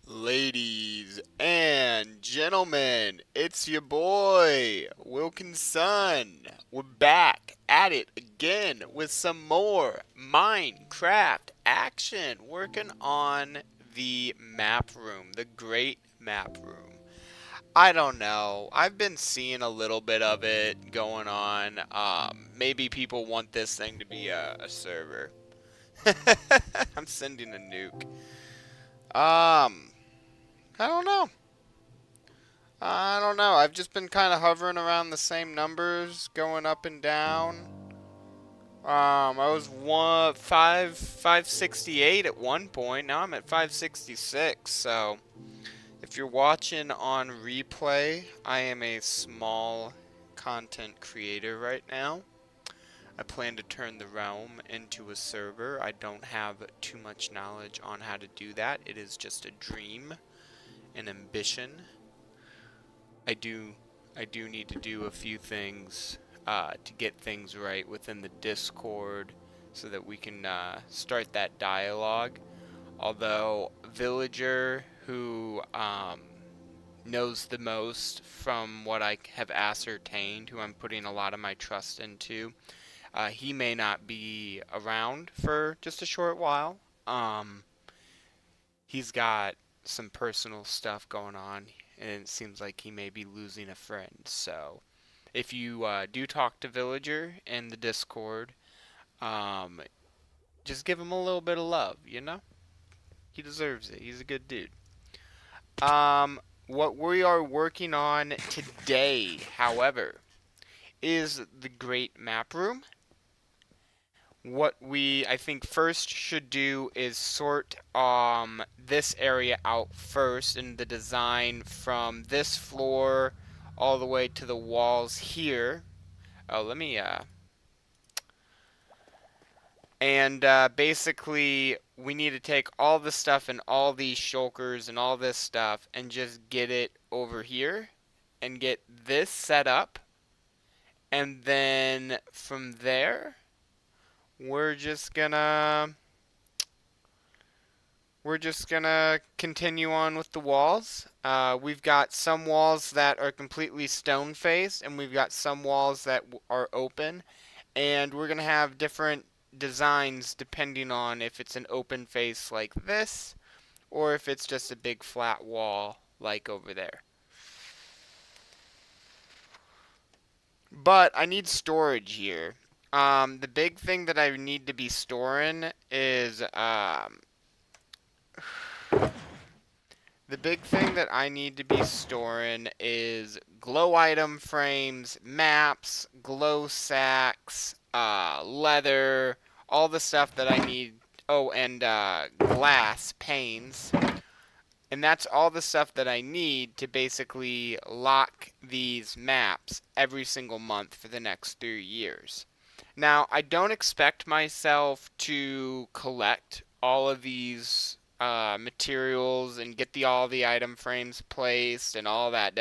Ladies and gentlemen, it's your boy, Wilkinson. We're back at it again with some more Minecraft action, working on the map room, the great map room. I don't know. I've been seeing a little bit of it going on. Maybe people want this thing to be a server. I'm sending a nuke. Um, I don't know. I don't know. I've just been kind of hovering around the same numbers, going up and down. I was 568 at one point. Now I'm at 566. So, if you're watching on replay, I am a small content creator right now. I plan to turn the realm into a server. I don't have too much knowledge on how to do that. It is just a dream, an ambition. I do need to do a few things to get things right within the Discord so that we can start that dialogue. Although Villager, who knows the most from what I have ascertained, who I'm putting a lot of my trust into, he may not be around for just a short while. He's got some personal stuff going on, and it seems like he may be losing a friend. So, if you do talk to Villager in the Discord, um, just give him a little bit of love, you know? He deserves it. He's a good dude. What we are working on today, however, is the Great Map Room. What we, I think, first should do is sort this area out first in the design from this floor all the way to the walls here. Oh, let me, and basically we need to take all the stuff and all these shulkers and all this stuff and just get it over here and get this set up. And then from there, we're just gonna continue on with the walls. We've got some walls that are completely stone faced, and we've got some walls that are open. And we're gonna have different designs depending on if it's an open face like this, or if it's just a big flat wall like over there. But I need storage here. The big thing that I need to be storing is the big thing that I need to be storing is glow item frames, maps, glow sacks, leather, all the stuff that I need. Oh, and glass panes. And that's all the stuff that I need to basically lock these maps every single month for the next 3 years. Now, I don't expect myself to collect all of these materials and get all the item frames placed and all that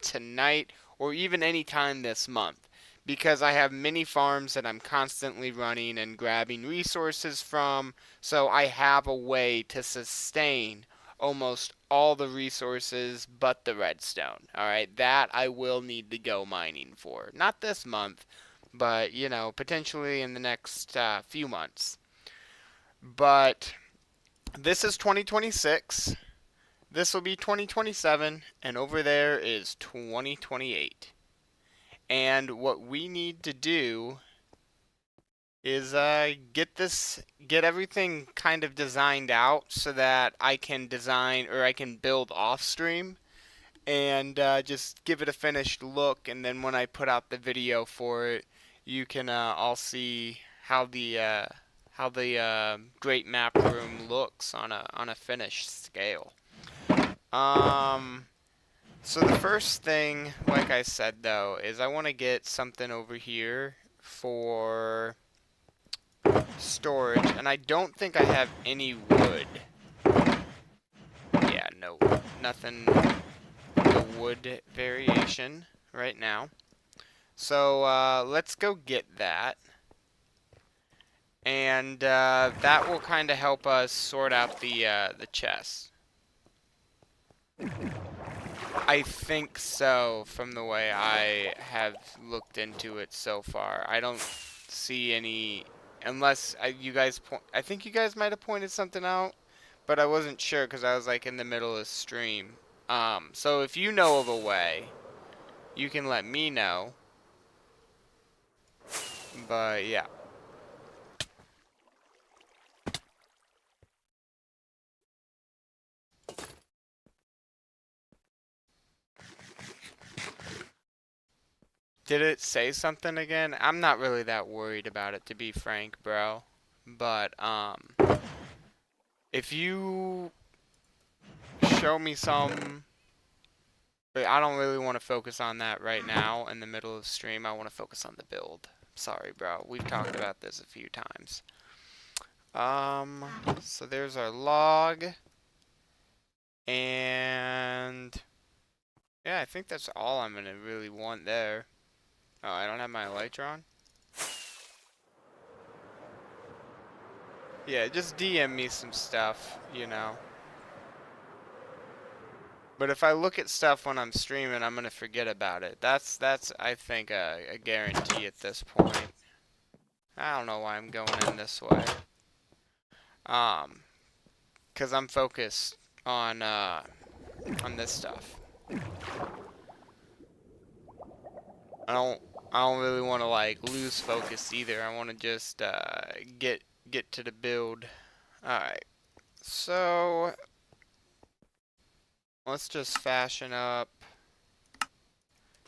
tonight or even any time this month, because I have many farms that I'm constantly running and grabbing resources from, so I have a way to sustain almost all the resources but the redstone. Alright, that I will need to go mining for. Not this month, but, you know, potentially in the next few months. But this is 2026. This will be 2027, and over there is 2028. And what we need to do is get everything kind of designed out so that I can design or I can build off stream and just give it a finished look. And then when I put out the video for it, you can all see how the great map room looks on a finished scale. So the first thing, like I said though, is I want to get something over here for storage, and I don't think I have any wood. Yeah, no, nothing, no wood variation right now. So let's go get that. And that will kind of help us sort out the chest. I think so, from the way I have looked into it so far. I don't see any, unless you guys I think you guys might have pointed something out, but I wasn't sure because I was like in the middle of stream. So if you know of a way, you can let me know. But yeah. Did it say something again? I'm not really that worried about it, to be frank, bro. But if you show me some, but I don't really want to focus on that right now in the middle of stream. I want to focus on the build. Sorry, bro. We've talked about this a few times. So there's our log. And yeah, I think that's all I'm gonna really want there. Oh, I don't have my elytron? Yeah, just DM me some stuff, you know. But if I look at stuff when I'm streaming, I'm gonna forget about it. That's I think a guarantee at this point. I don't know why I'm going in this way. Cause I'm focused on this stuff. I don't really want to like lose focus either. I want to just get to the build. All right. So let's just fashion up.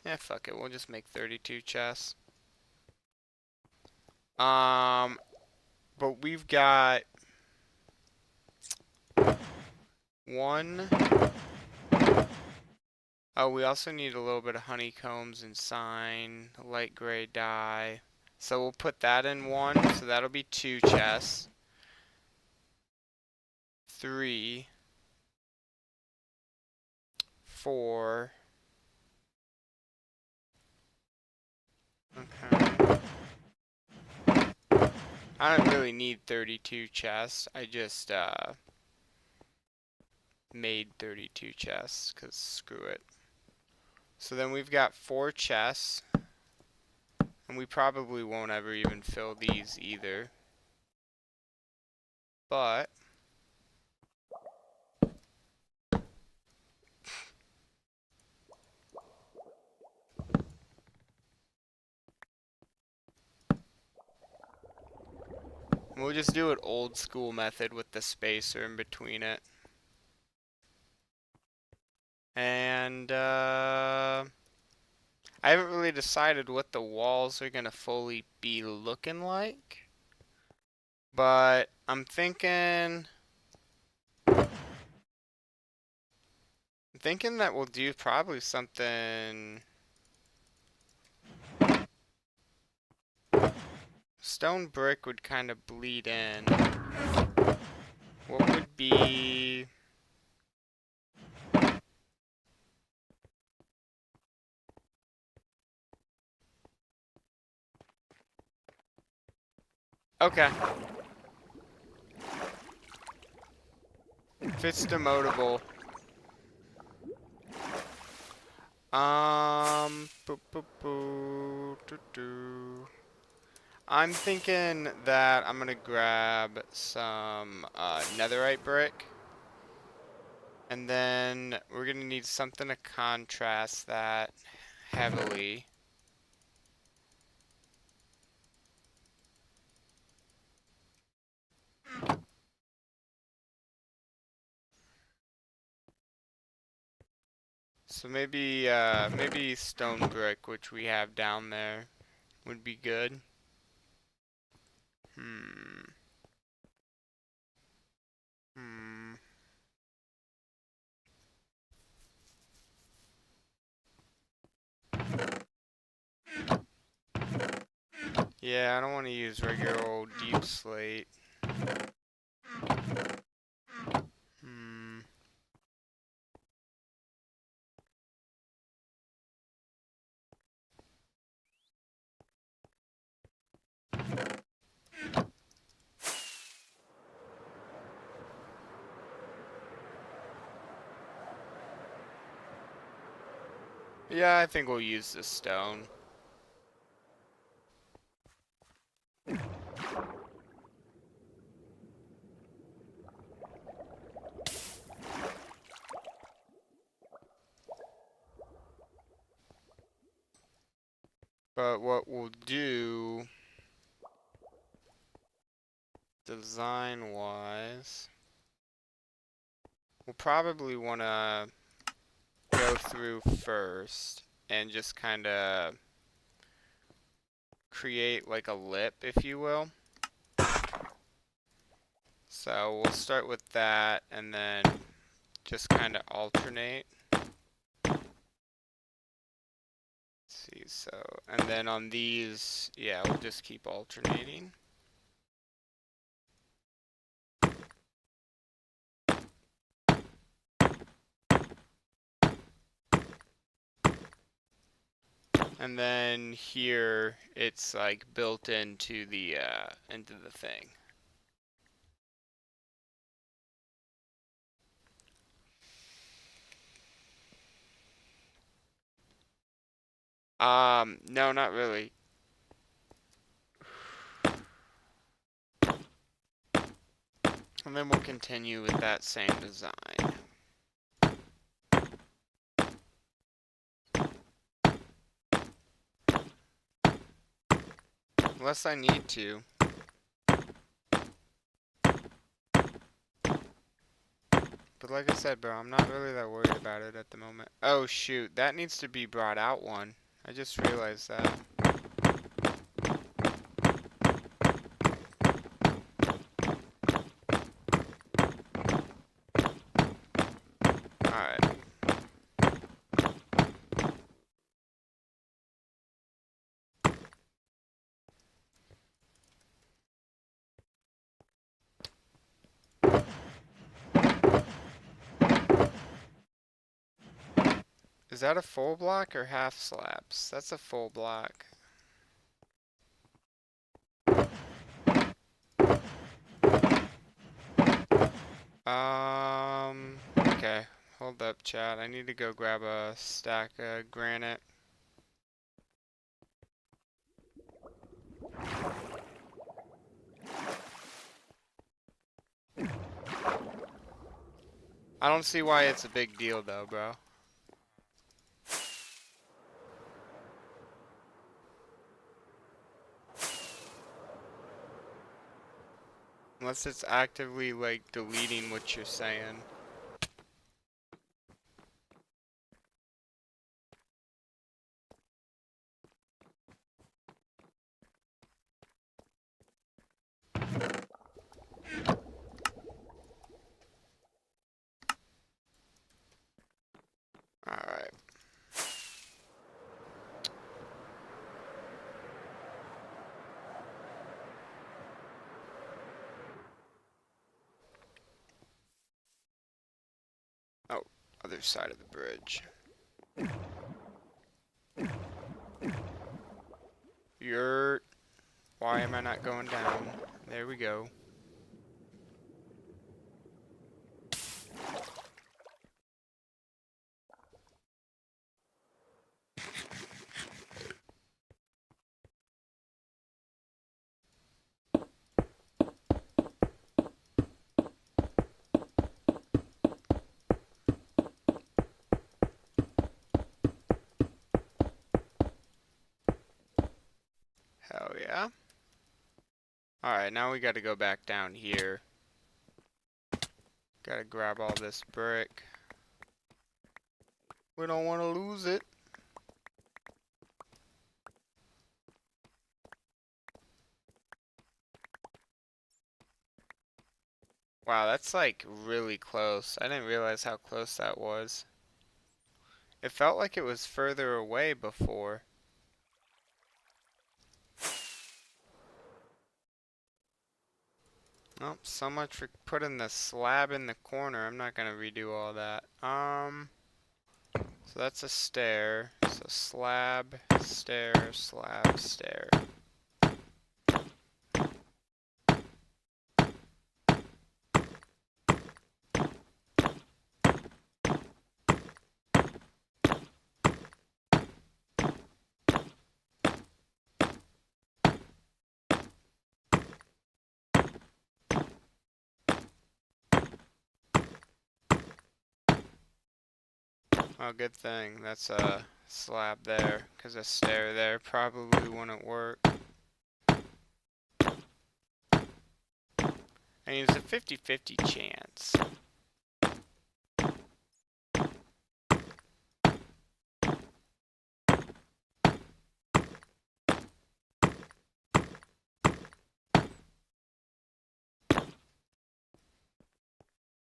Yeah, fuck it. We'll just make 32 chests. But we've got one. Oh, we also need a little bit of honeycombs and sign, light gray dye. So we'll put that in one. So that'll be 2 chests. 3, 4. I don't really need 32 chests. I just made 32 chests because screw it. So then we've got 4 chests. And we probably won't ever even fill these either. But we'll just do it old school method with the spacer in between it. And I haven't really decided what the walls are gonna fully be looking like. But I'm thinking that we'll do probably something. Stone brick would kind of bleed in. What would be... Okay. Fits demotable. I'm thinking that I'm gonna grab some netherite brick. And then we're gonna need something to contrast that heavily. So maybe stone brick, which we have down there, would be good. Hmm. Yeah, I don't want to use regular old deep slate. Hmm. Yeah, I think we'll use the stone. But what we'll do, design-wise, we'll probably want to go through first and just kind of create like a lip, if you will. So we'll start with that and then just kind of alternate. See, so, and then on these, yeah, we'll just keep alternating. And then here, it's like built into the thing. No, not really. And then we'll continue with that same design. Unless I need to. But like I said, bro, I'm not really that worried about it at the moment. Oh, shoot. That needs to be brought out one. I just realized that. Alright. Is that a full block or half slabs? That's a full block. Okay. Hold up, chat. I need to go grab a stack of granite. I don't see why it's a big deal though, bro. Unless it's actively, like, deleting what you're saying. Alright. Oh, other side of the bridge. Why am I not going down? There we go. Hell yeah. Alright, now we gotta go back down here. Gotta grab all this brick. We don't want to lose it. Wow, that's like really close. I didn't realize how close that was. It felt like it was further away before. Oh, so much for putting the slab in the corner. I'm not gonna redo all that. So that's a stair. So slab, stair, slab, stair. Oh, good thing. That's a slab there, because a stair there probably wouldn't work. I mean, it's a 50-50 chance.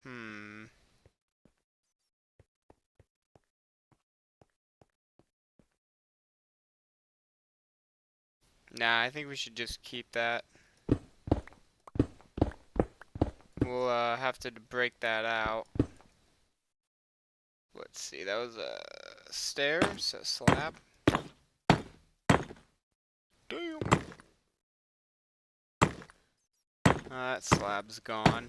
Hmm. Nah, I think we should just keep that. We'll have to break that out. Let's see, that was a stairs, a slab. Damn. That slab's gone.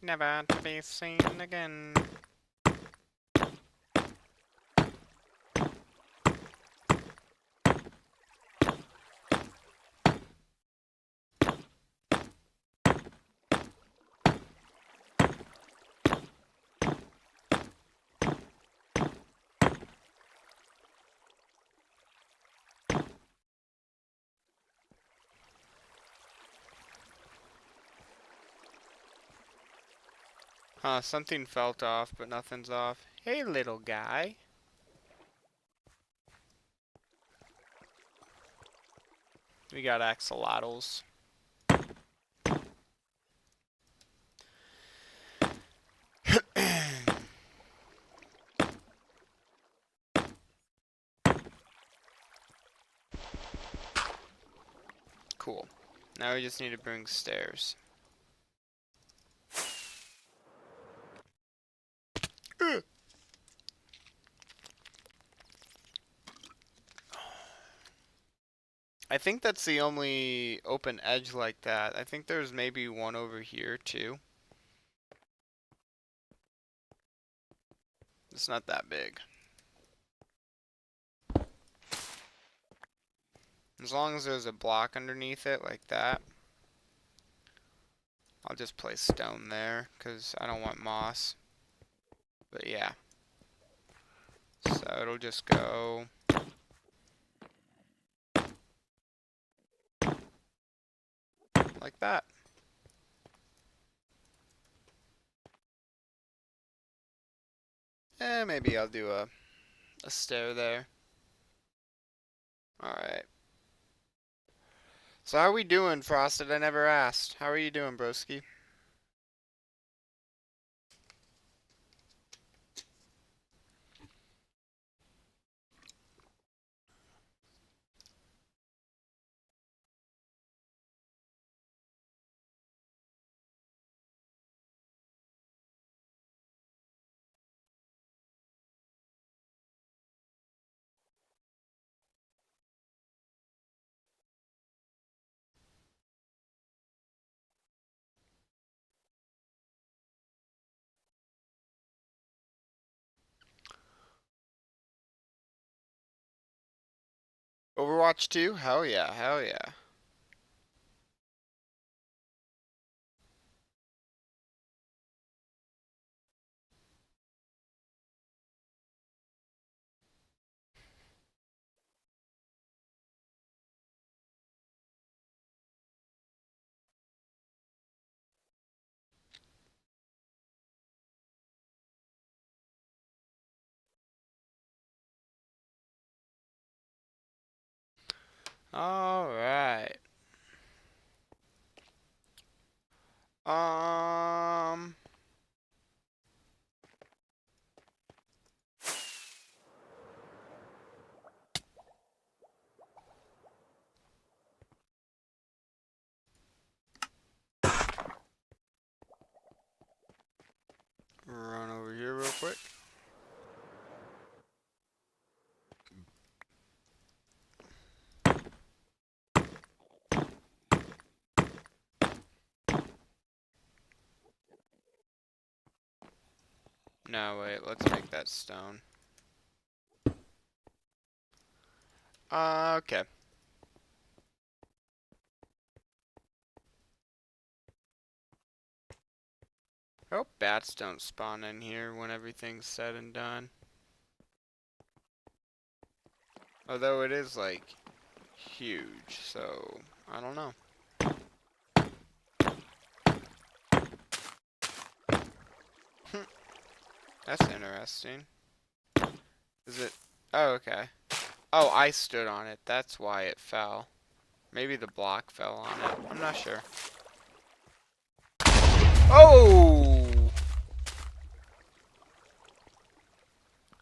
Never to be seen again. Something felt off, but nothing's off. Hey, little guy. We got axolotls. Cool. Now we just need to bring stairs. I think that's the only open edge like that. I think there's maybe one over here too. It's not that big. As long as there's a block underneath it like that. I'll just place stone there because I don't want moss. But yeah. So it'll just go like that. Maybe I'll do a stair there. Alright. So how are we doing, Frosted? I never asked. How are you doing, broski? Overwatch 2? Hell yeah, hell yeah. Alright. Um... Run over here real quick. No, wait, let's make that stone. Okay. Hope bats don't spawn in here when everything's said and done. Although it is, like, huge, so I don't know. That's interesting. Is it? Oh, okay. Oh, I stood on it. That's why it fell. Maybe the block fell on it. I'm not sure. Oh!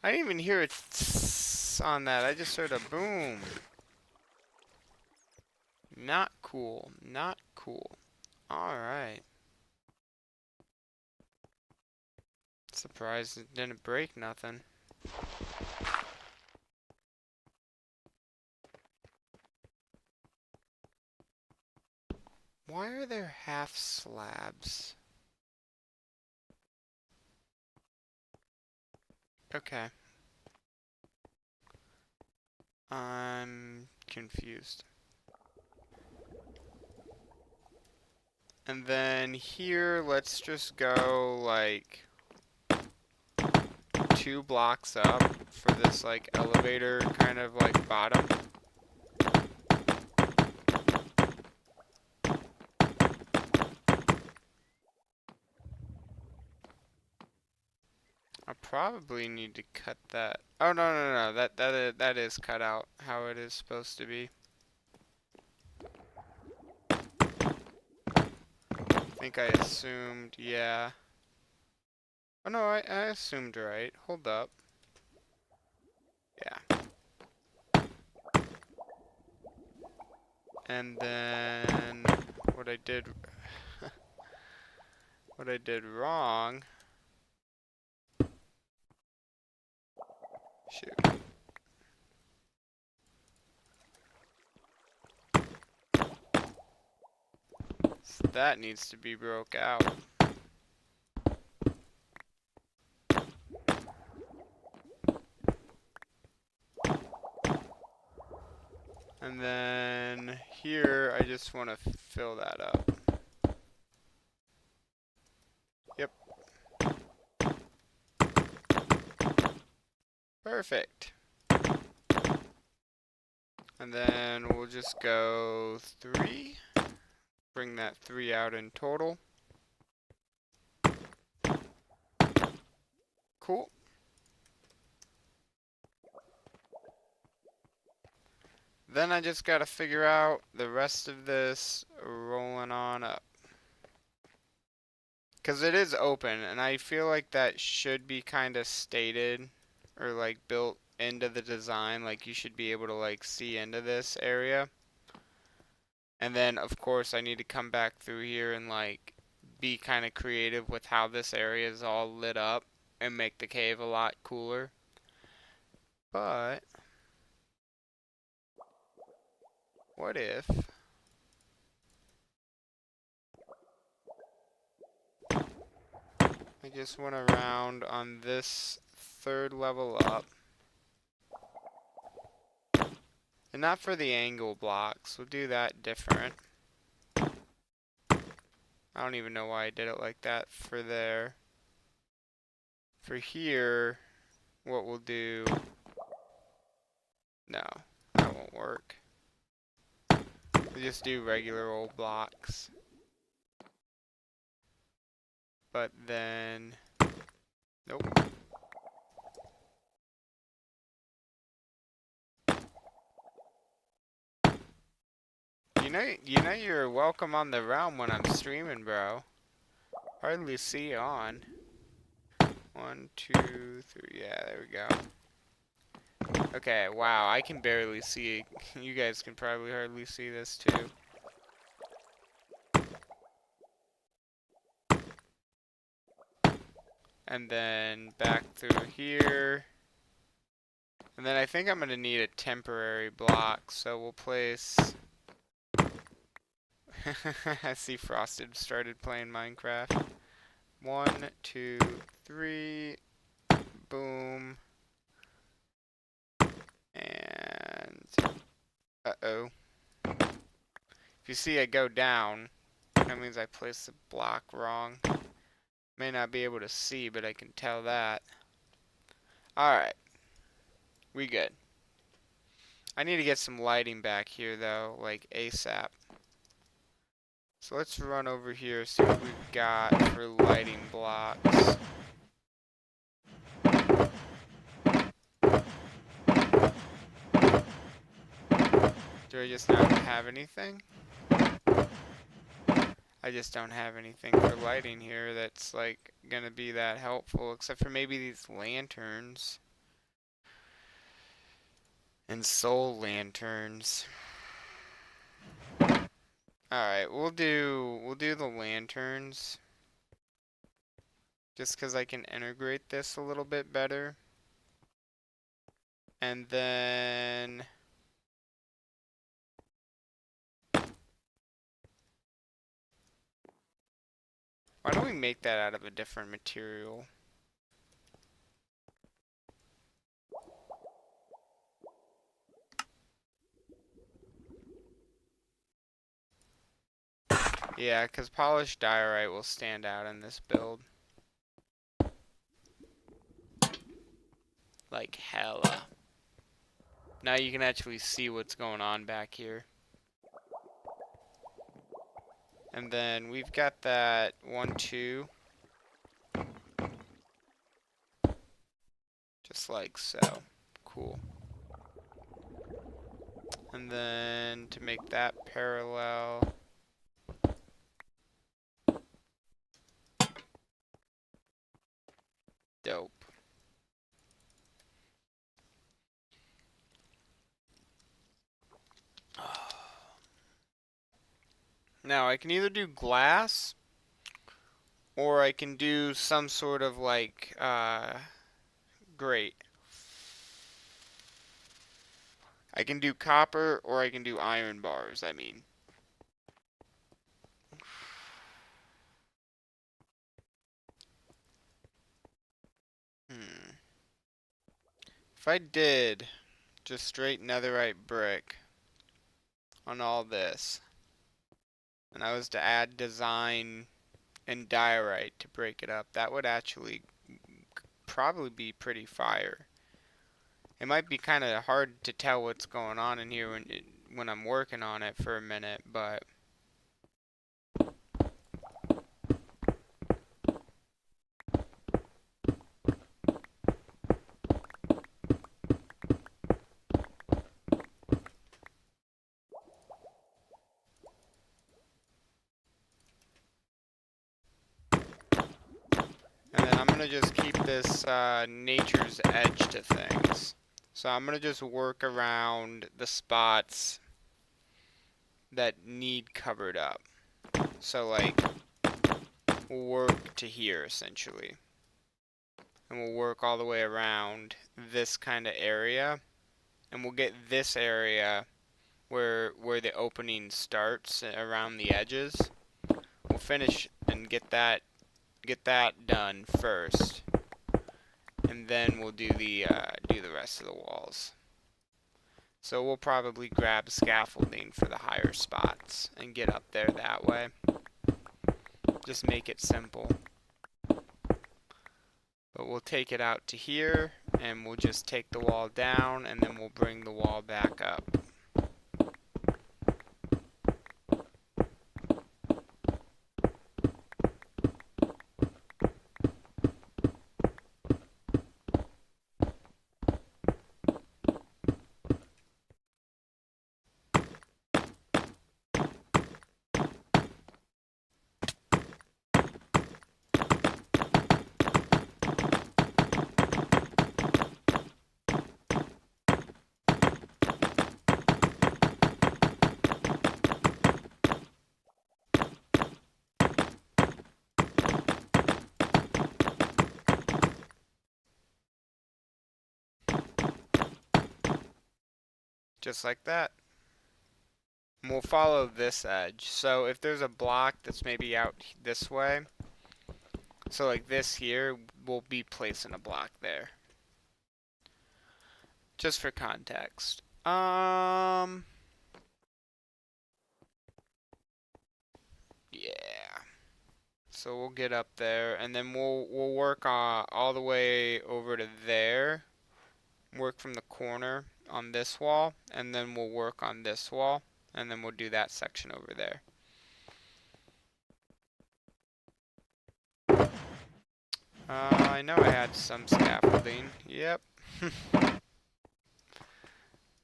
I didn't even hear it on that. I just heard a boom. Not cool. Not cool. Alright. Surprised it didn't break nothing. Why are there half slabs? Okay. I'm confused. And then here, let's just go like 2 blocks up for this like elevator kind of like bottom. I probably need to cut that. Oh no, that is cut out how it is supposed to be. I think I assumed, yeah. Oh no, I assumed right. Hold up. Yeah. And then what I did what I did wrong. Shoot. that needs to be broke out. And then here, I just want to fill that up. Yep. Perfect. And then we'll just go 3. Bring that 3 out in total. Cool. Then I just gotta figure out the rest of this rolling on up. Because it is open, and I feel like that should be kind of stated, or like built into the design, like you should be able to like see into this area. And then of course I need to come back through here and like be kind of creative with how this area is all lit up and make the cave a lot cooler. But what if I just went around on this 3rd level up? And not for the angle blocks, we'll do that different. I don't even know why I did it like that for there. For here, what we'll do... No, that won't work. We'll just do regular old blocks. But then... Nope. You know you're welcome on the realm when I'm streaming, bro. Hardly see you on. 1, 2, 3. Yeah, there we go. Okay, wow, I can barely see. You guys can probably hardly see this too. And then back through here. And then I think I'm going to need a temporary block, so we'll place... I see Frosted started playing Minecraft. 1, 2, 3, boom. And... Uh-oh. If you see I go down, that means I placed the block wrong. May not be able to see, but I can tell that. Alright. We good. I need to get some lighting back here, though, like ASAP. So let's run over here, see what we've got for lighting blocks. Do I just not have anything? I just don't have anything for lighting here that's like gonna be that helpful, except for maybe these lanterns. And soul lanterns. Alright, we'll do the lanterns. Just because I can integrate this a little bit better. And then... Why don't we make that out of a different material? Yeah, because polished diorite will stand out in this build. Like hella. Now you can actually see what's going on back here. And then we've got that 1, 2. Just like so. Cool. And then to make that parallel... Dope. Now, I can either do glass, or I can do some sort of, like, grate. I can do copper, or I can do iron bars, I mean. if I did just straight netherite brick on all this, and I was to add design and diorite to break it up, that would actually probably be pretty fire. It might be kind of hard to tell what's going on in here when I'm working on it for a minute, but and then I'm gonna just keep this nature's edge to things. So I'm gonna just work around the spots that need covered up. So like, we'll work to here essentially. And we'll work all the way around this kind of area. And we'll get this area where the opening starts around the edges. We'll finish and get that done first. And then we'll do the rest of the walls. So we'll probably grab scaffolding for the higher spots and get up there that way. Just make it simple. But we'll take it out to here, and we'll just take the wall down, and then we'll bring the wall back up. Just like that. And we'll follow this edge. So if there's a block that's maybe out this way, so like this here, we'll be placing a block there. Just for context. Yeah. So we'll get up there, and then we'll work all the way over to there. Work from the corner on this wall, and then we'll work on this wall, and then we'll do that section over there. I know I had some scaffolding. Yep.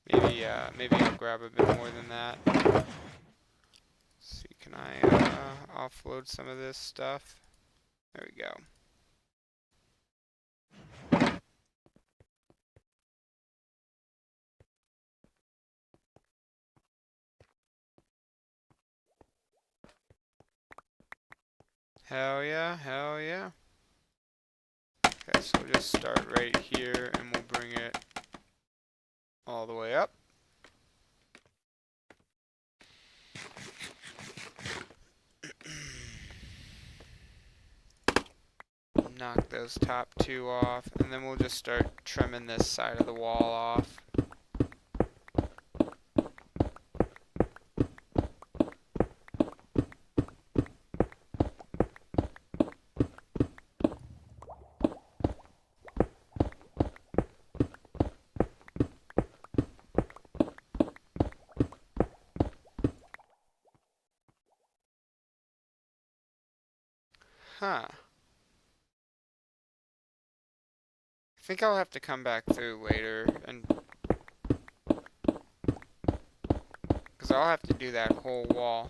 Maybe I'll grab a bit more than that. Let's see, can I offload some of this stuff? There we go. Hell yeah, hell yeah. Okay, so we'll just start right here, and we'll bring it all the way up. Knock those top two off, and then we'll just start trimming this side of the wall off. Huh. I think I'll have to come back through later, and because I'll have to do that whole wall.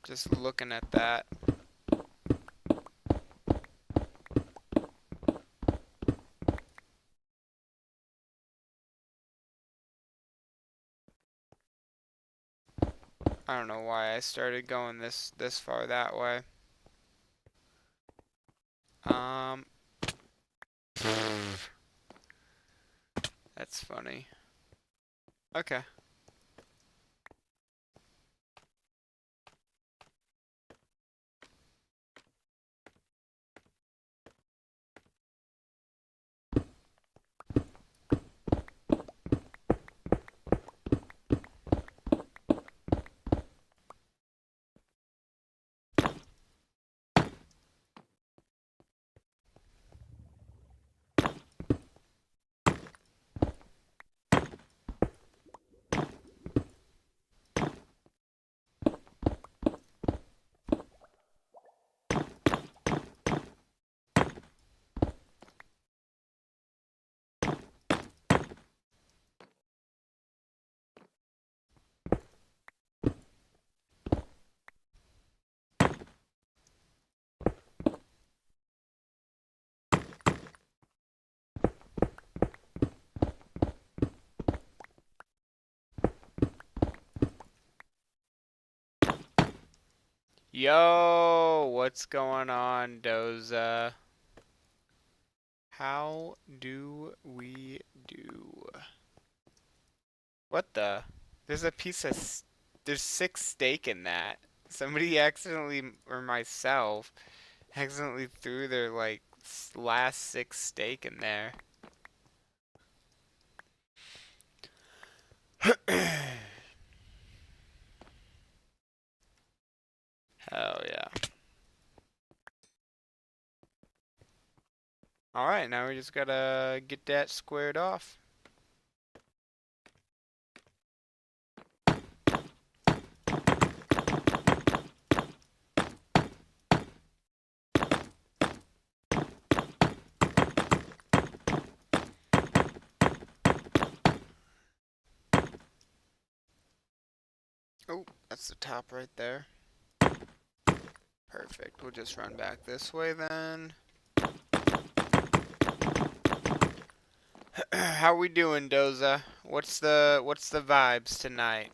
Just looking at that. I don't know why I started going this far that way. That's funny. Okay. Yo, what's going on, Doza? How do we do? What the? There's a piece of... There's 6 steak in that. Somebody accidentally, or myself, accidentally threw their, like, last 6 steak in there. Hell yeah. Alright, now we just gotta get that squared off. Oh, that's the top right there. Perfect. We'll just run back this way then. How we doing, Doza? What's the vibes tonight?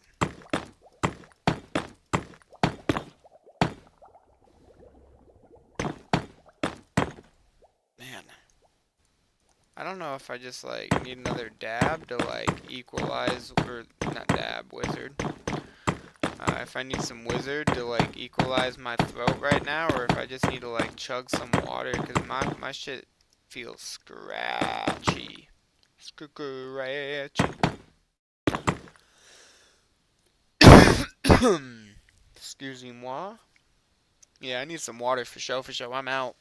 Man, I don't know if I just like need another dab to like equalize, or not dab, wizard. If I need some wizard to like equalize my throat right now, or if I just need to like chug some water, because my shit feels scratchy. Scratchy. Excuse moi. Yeah, I need some water for show, for show. I'm out.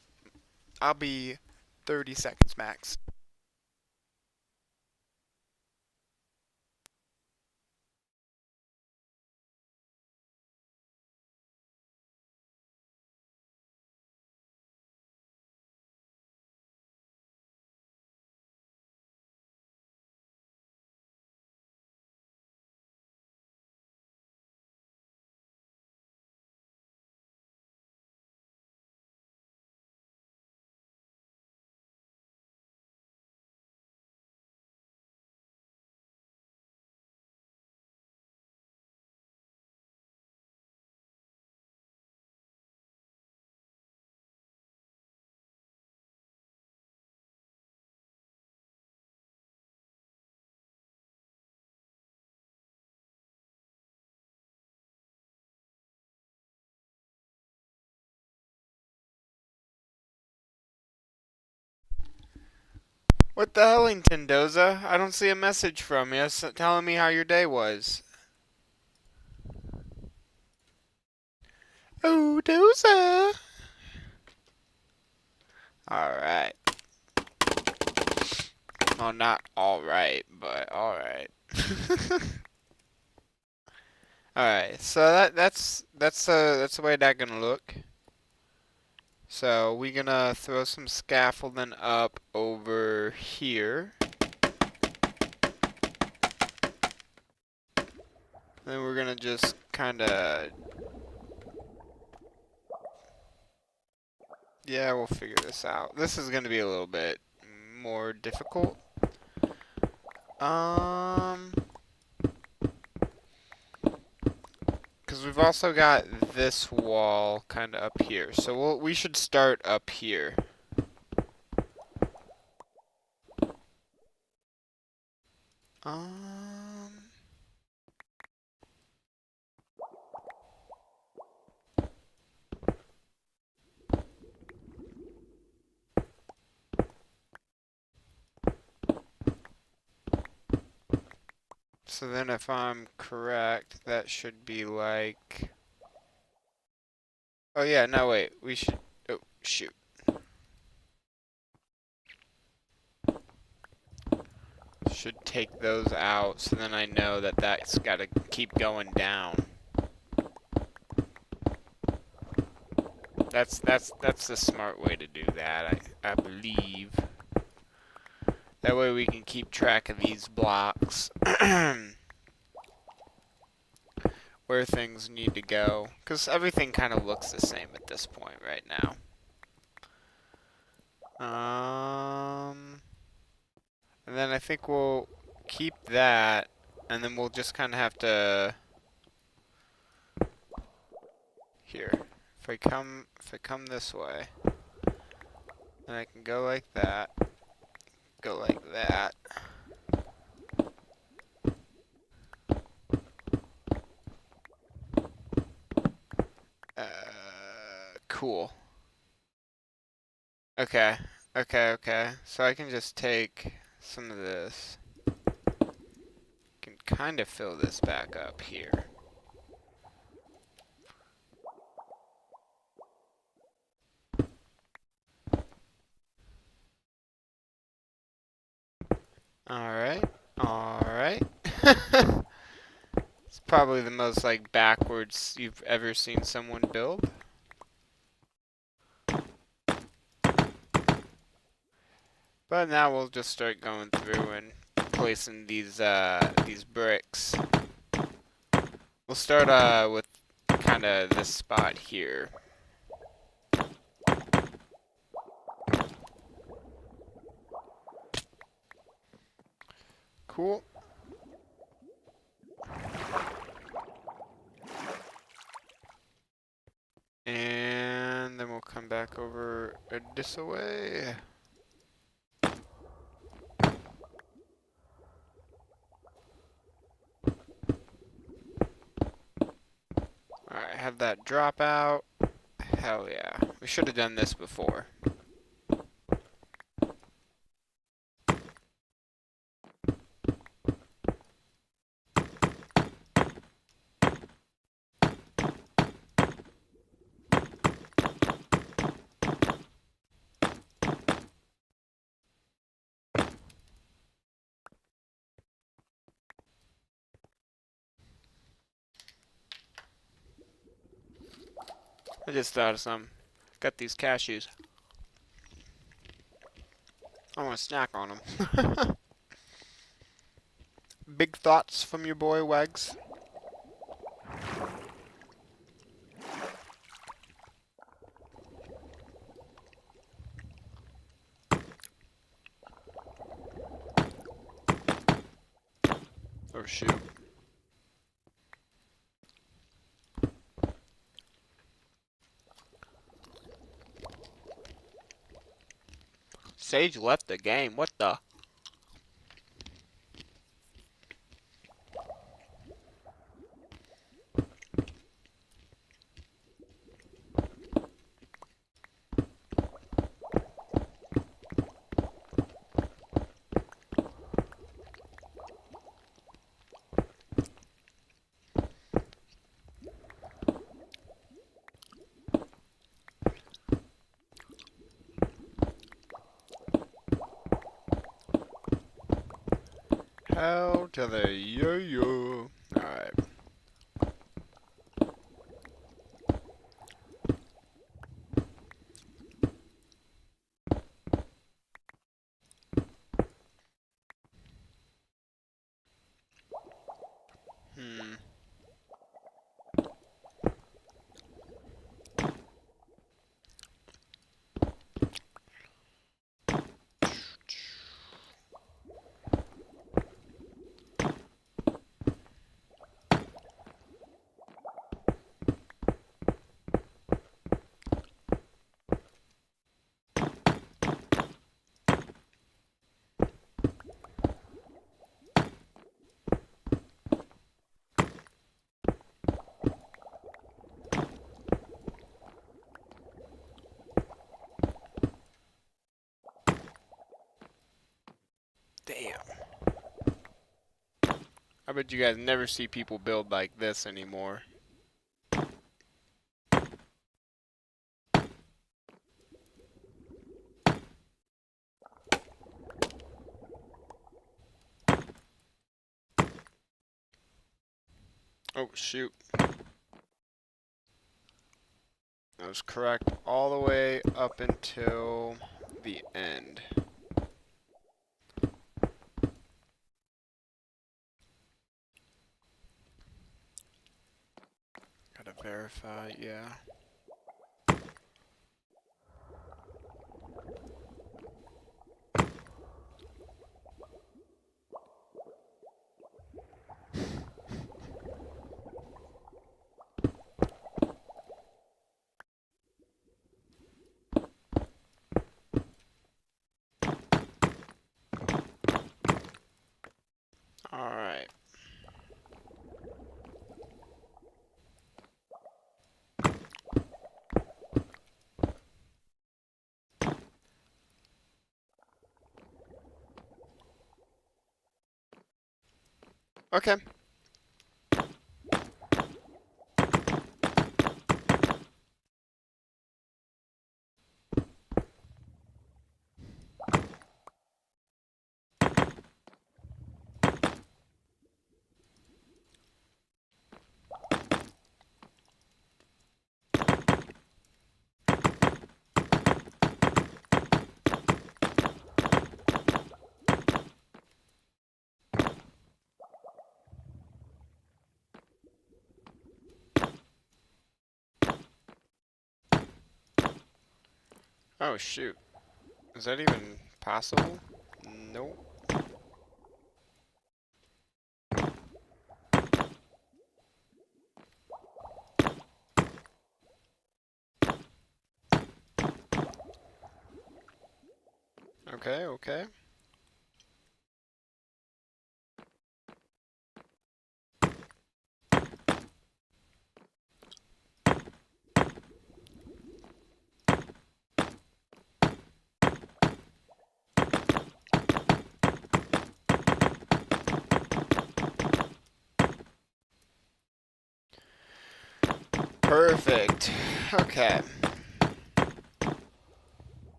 I'll be 30 seconds max. What the hellington, Doza? I don't see a message from you telling me how your day was. Oh, Doza! Alright. Well, not alright, but alright. Alright, so that's the way that gonna look. So we're gonna throw some scaffolding up over here. Then we're gonna just kinda... Yeah, we'll figure this out. This is gonna be a little bit more difficult. Because we've also got this wall kind of up here. So we should start up here. So then if I'm correct, that should be like... Oh yeah, no wait, we should... Oh, shoot. Should take those out, so then I know that that's gotta keep going down. That's the smart way to do that, I believe. That way we can keep track of these blocks. Where things need to go. Because everything kind of looks the same at this point right now. And then I think we'll keep that, and then we'll just kind of have to... Here. if I come this way, then I can go like that, go like that. Cool. Okay, okay. So I can just take some of this. Can kind of fill this back up here. Alright, alright. It's probably the most, like, backwards you've ever seen someone build. But now we'll just start going through and placing these bricks. We'll start with kind of this spot here. Cool. And then we'll come back over this way. Alright, have that drop out. Hell yeah. We should have done this before. I just thought of some. Got these cashews. I want to snack on them. Big thoughts from your boy Wags. Oh shoot. Sage left the game. What the? Hell to the yo-yo. Alright. Hmm. Damn. I bet you guys never see people build like this anymore. Oh shoot. That was correct all the way up until the end. Gotta verify, yeah. Okay. Oh, shoot. Is that even possible? Nope. Okay, okay. Perfect. Okay.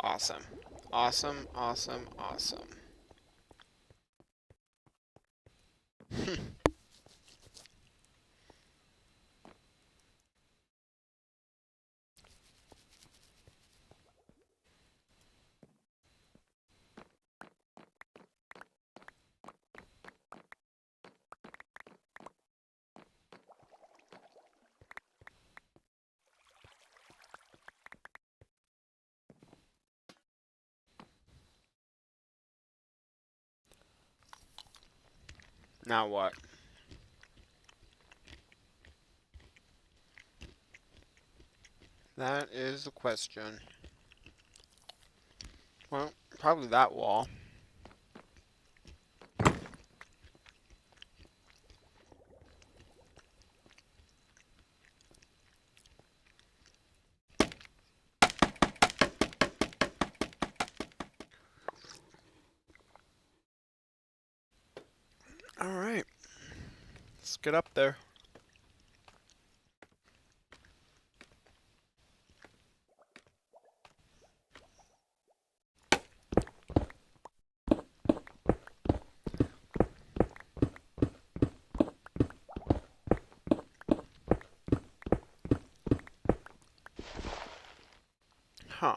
Awesome. Awesome, awesome, awesome. Now what? That is the question. Well, probably that wall. Alright. Let's get up there. Huh.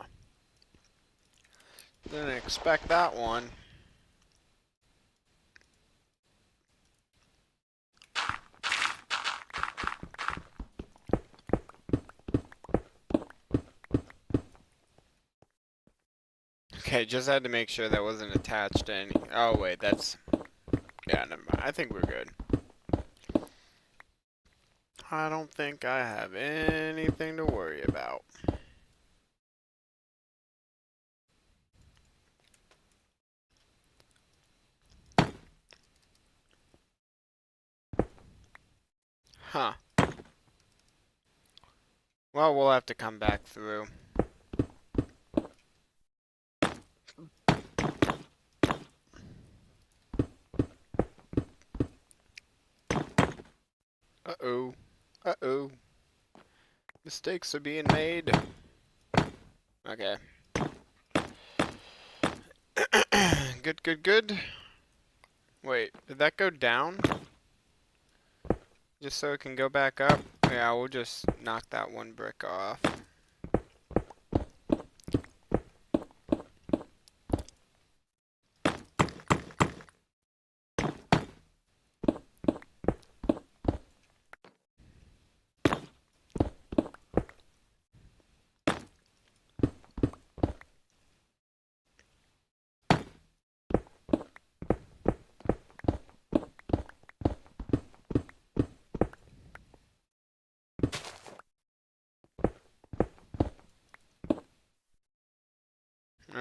Didn't expect that one. Okay, just had to make sure that wasn't attached to any. Oh, wait, that's. Yeah, never mind. I think we're good. I don't think I have anything to worry about. Huh. Well, we'll have to come back through. Uh-oh. Uh-oh. Mistakes are being made. Okay. Good, good, good. Wait, did that go down? Just so it can go back up? Yeah, we'll just knock that one brick off.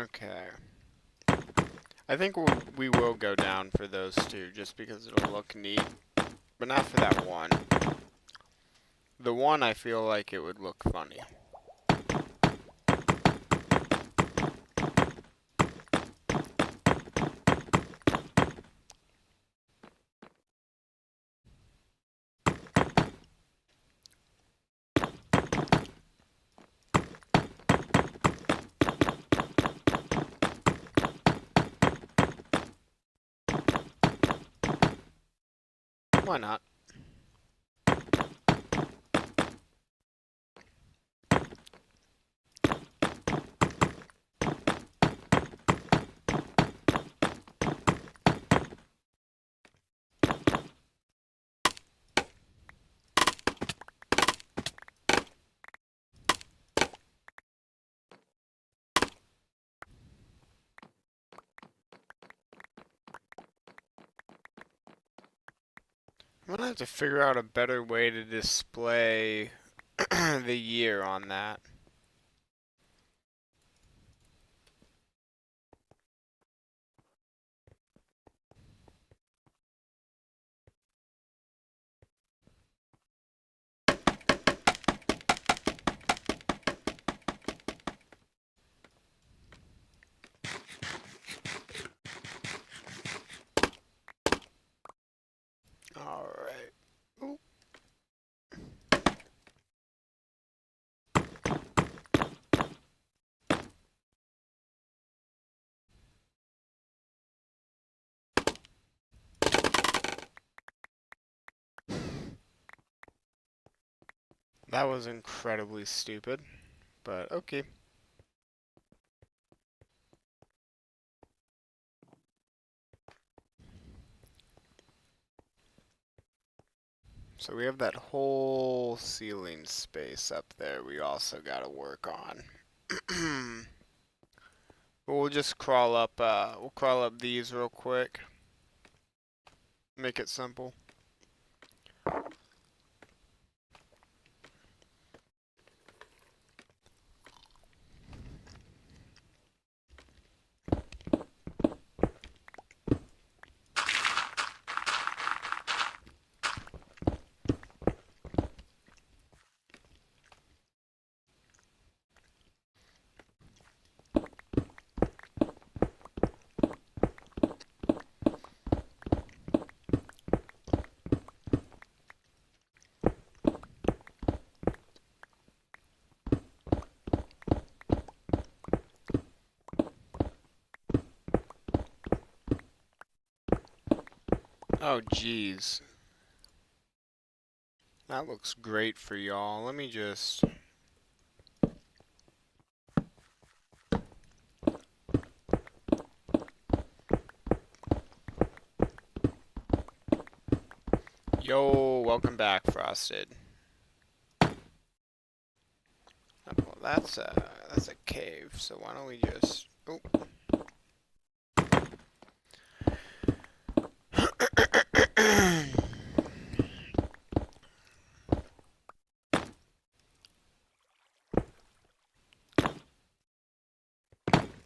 Okay. I think we will go down for those two, just because it'll look neat. But not for that one. The one, I feel like it would look funny. Why not? I'm gonna have to figure out a better way to display the year on that. Alright. Ooh. That was incredibly stupid, but okay. So we have that whole ceiling space up there we also gotta work on. But we'll just crawl up these real quick. Make it simple. Oh, geez. That looks great for y'all. Let me just... Yo, welcome back, Frosted. Well, that's a cave, so why don't we just... Oh.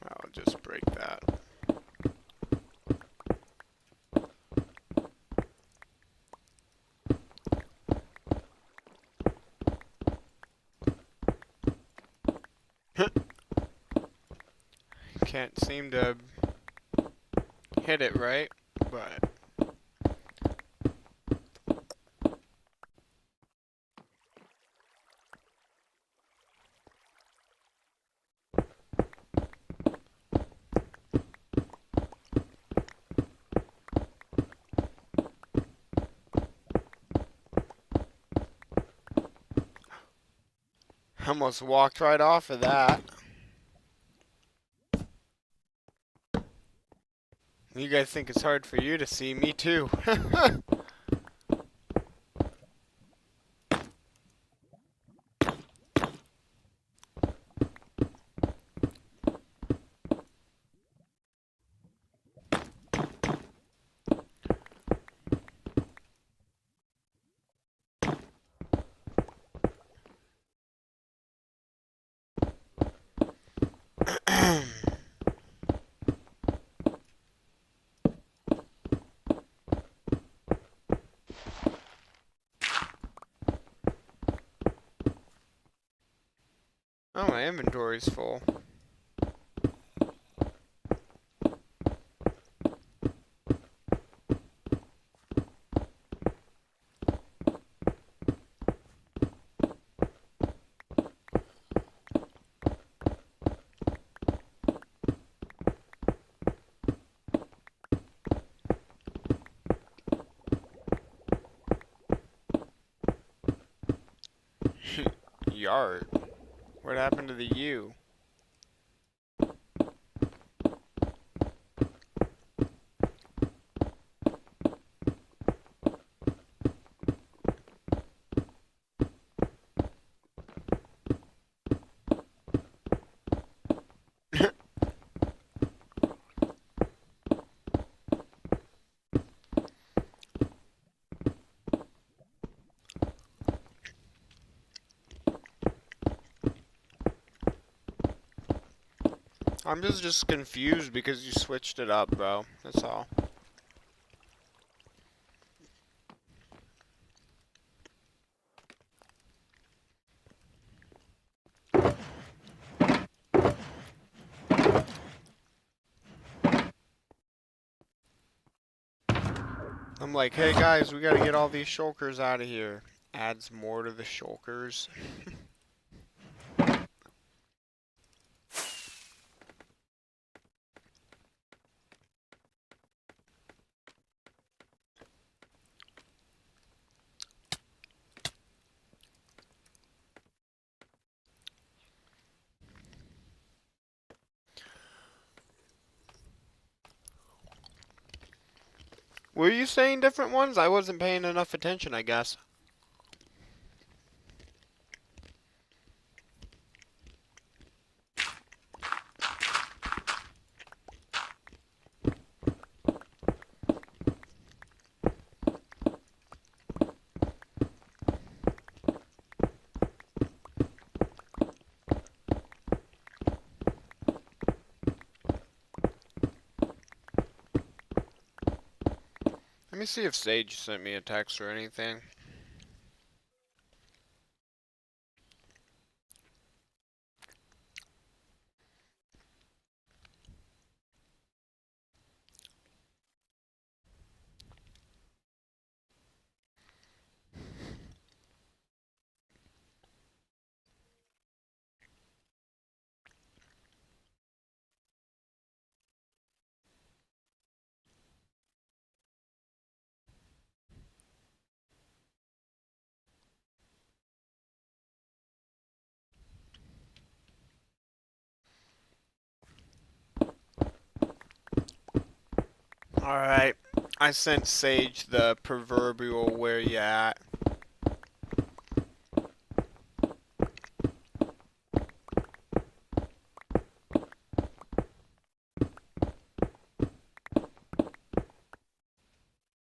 I'll just break that. Can't seem to hit it right, but... Almost walked right off of that. You guys think it's hard for you to see, me too. my inventory's full. Yard. What happened to the U? I'm just confused because you switched it up, bro. That's all. I'm like, hey guys, we gotta get all these shulkers out of here. Adds more to the shulkers. Were you saying different ones? I wasn't paying enough attention, I guess. Let me see if Sage sent me a text or anything. Alright, I sent Sage the proverbial where you at.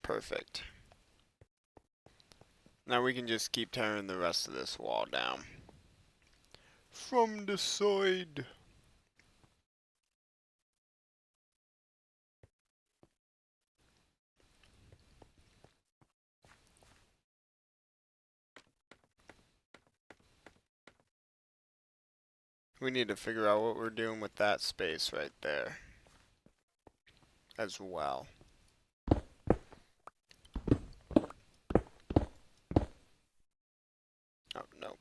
Perfect. Now we can just keep tearing the rest of this wall down. From the side. We need to figure out what we're doing with that space right there as well. Oh, no.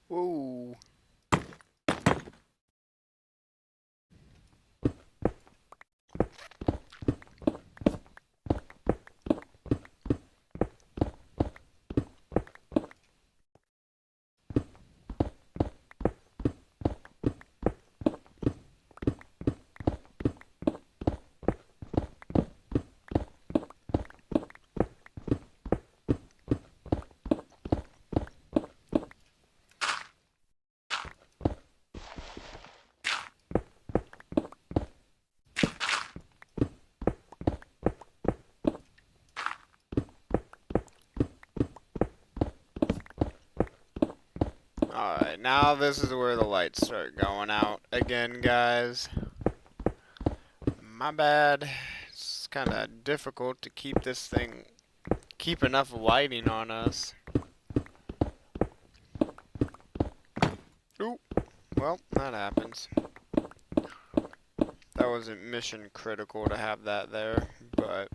Whoa. Alright, now this is where the lights start going out again, guys. My bad. It's kind of difficult to keep this thing, keep enough lighting on us. Ooh, well, that happens. That wasn't mission critical to have that there, but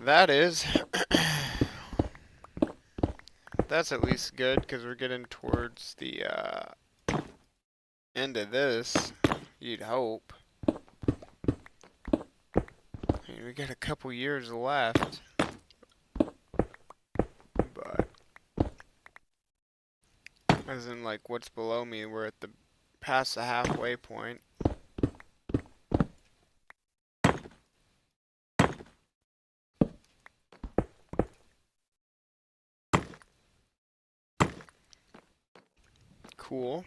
that is. That's at least good, because we're getting towards the end of this, you'd hope. I mean, we got a couple years left, but as in like what's below me, we're at the past the halfway point. Cool.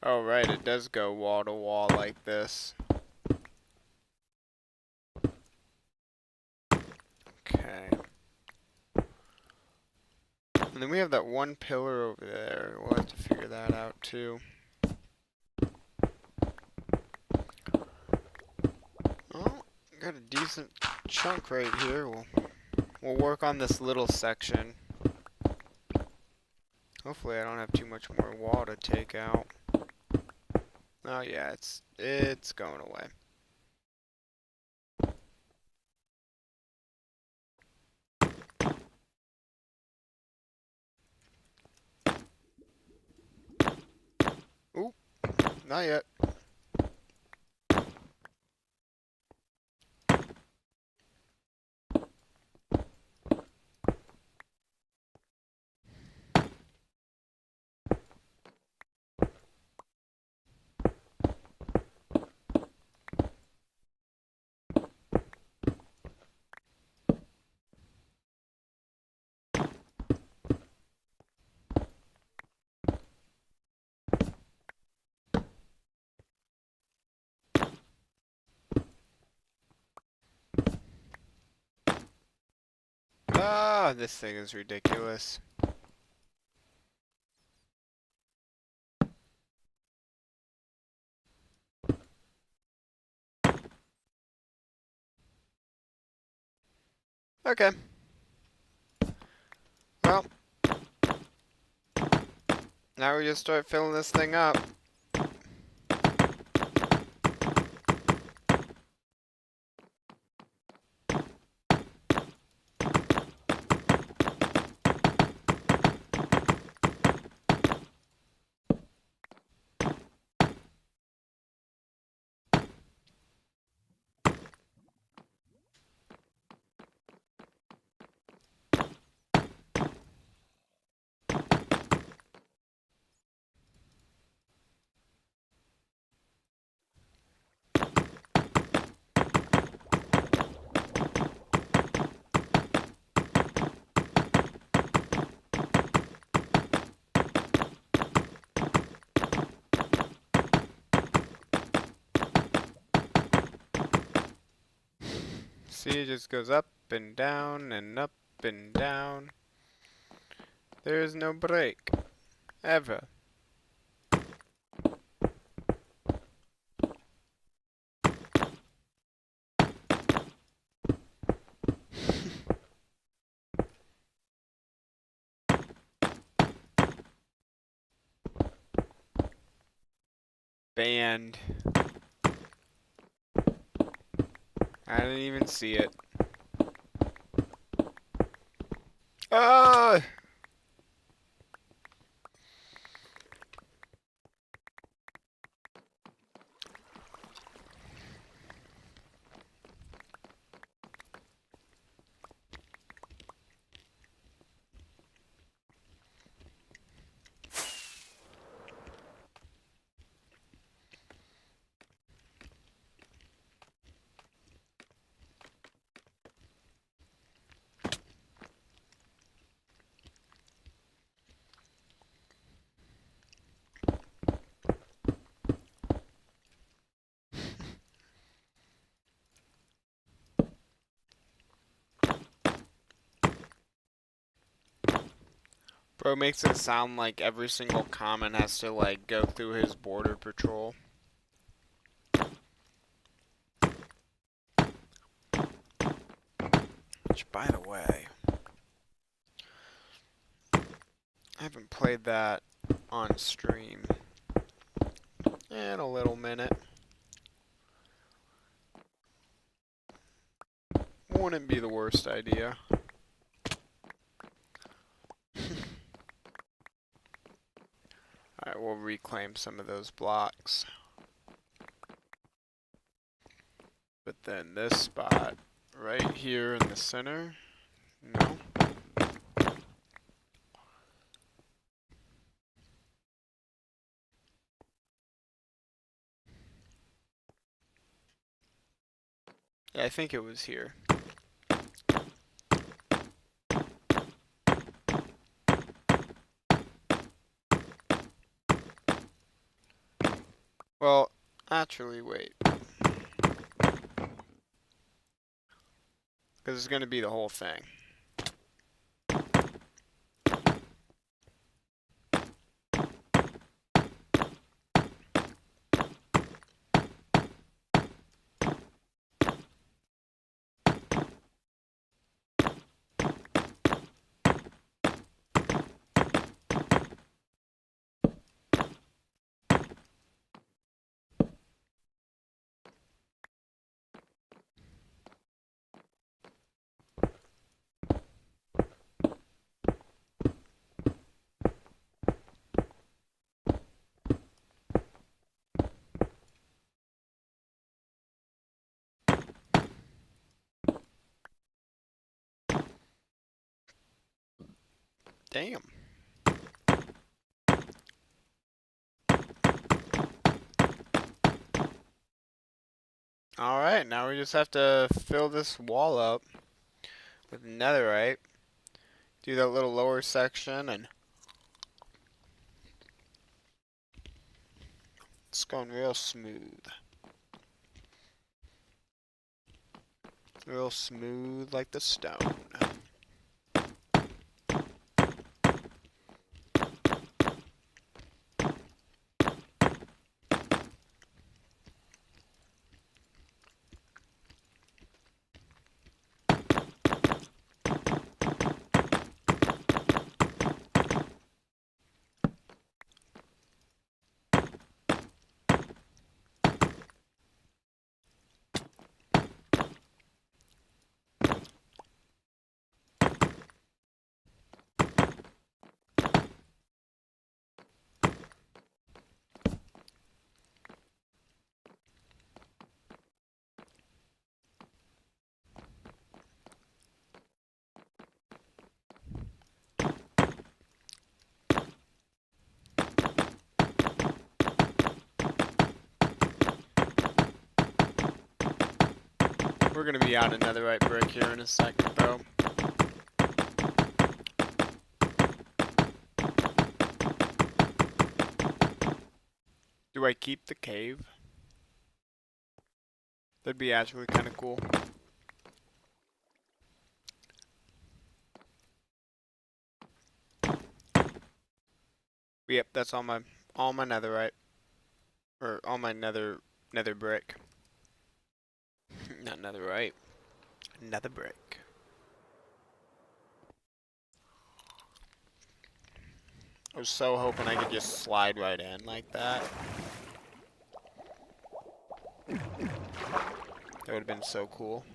Oh right, it does go wall to wall like this. Okay. And then we have that one pillar over there. We'll have to figure that out too. Oh, got a decent chunk right here. We'll work on this little section. Hopefully I don't have too much more wall to take out. Oh yeah, it's going away. Ooh, not yet. Ah, this thing is ridiculous. Okay. Well, now we just start filling this thing up. See, it just goes up and down and up and down. There is no break. Ever. Banned. I didn't even see it. Ah! Bro makes it sound like every single comment has to like go through his border patrol. Which, by the way, I haven't played that on stream in a little minute. Wouldn't be the worst idea. Alright, we'll reclaim some of those blocks. But then this spot right here in the center, no. Yeah, I think it was here. Well, actually, wait. Because it's going to be the whole thing. Damn. Alright, now we just have to fill this wall up with netherite. Do that little lower section and it's going real smooth. Real smooth like the stone. We're gonna be out of netherite brick here in a second, though. Do I keep the cave? That'd be actually kind of cool. Yep, that's all my netherite, or all my nether brick. Not netherite, nether brick. I was so hoping I could just slide right in like that. That would have been so cool.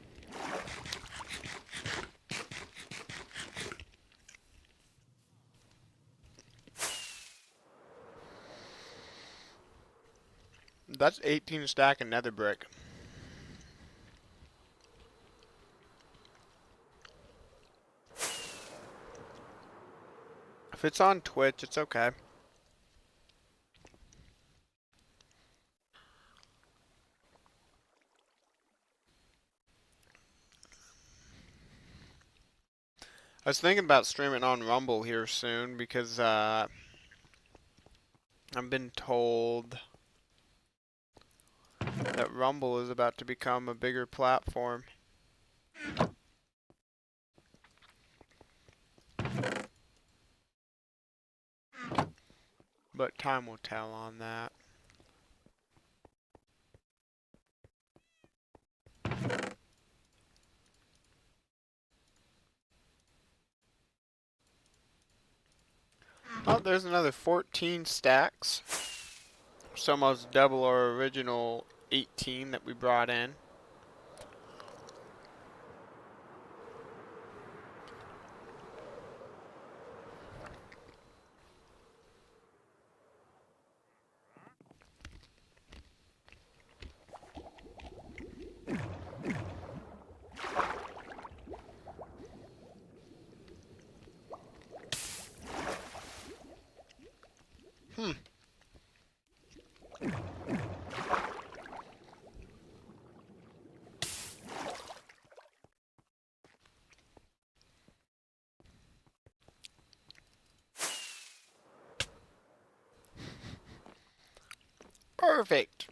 That's 18 stack of nether brick. If it's on Twitch, it's okay. I was thinking about streaming on Rumble here soon because I've been told that Rumble is about to become a bigger platform. but time will tell on that. Oh, there's another 14 stacks. It's almost double our original 18 that we brought in. Perfect.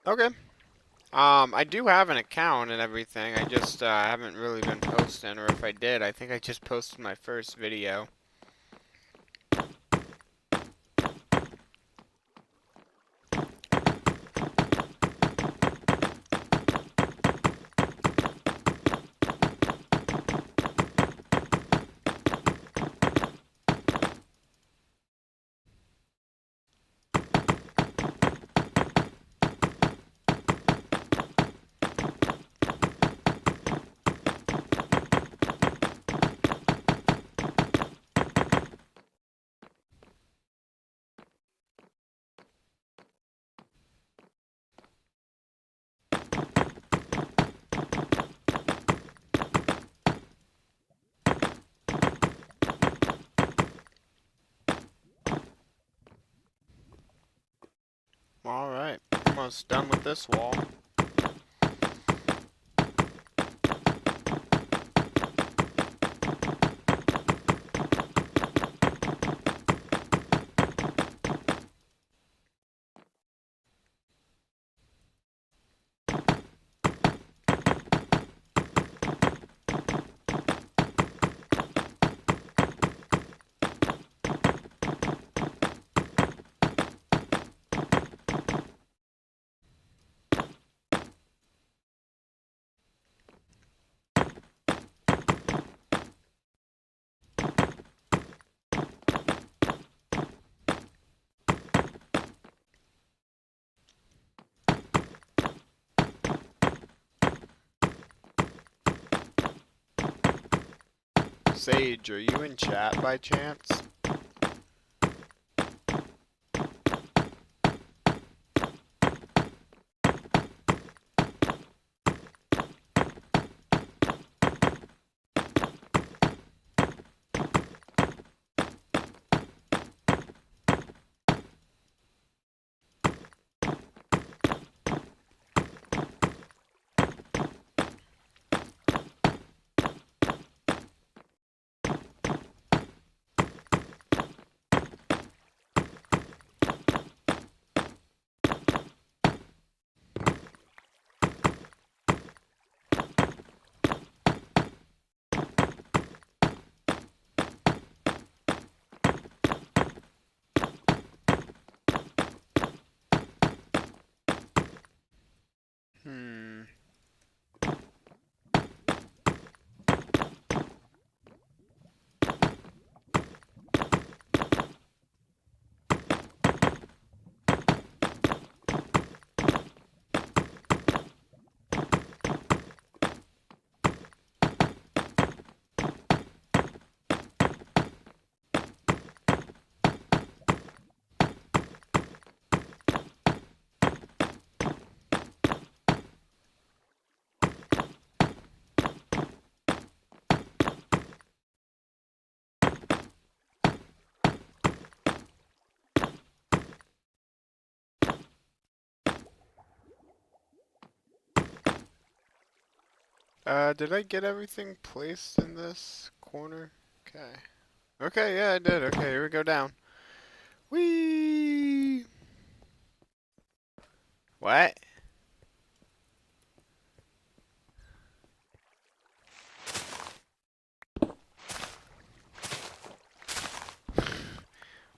Okay. I do have an account and everything. I just haven't really been posting, or if I did, I think I just posted my first video. Alright, almost done with this wall. Sage, are you in chat by chance? Hmm. Did I get everything placed in this corner? Okay. Okay, yeah, I did. Okay, here we go down. Whee! What?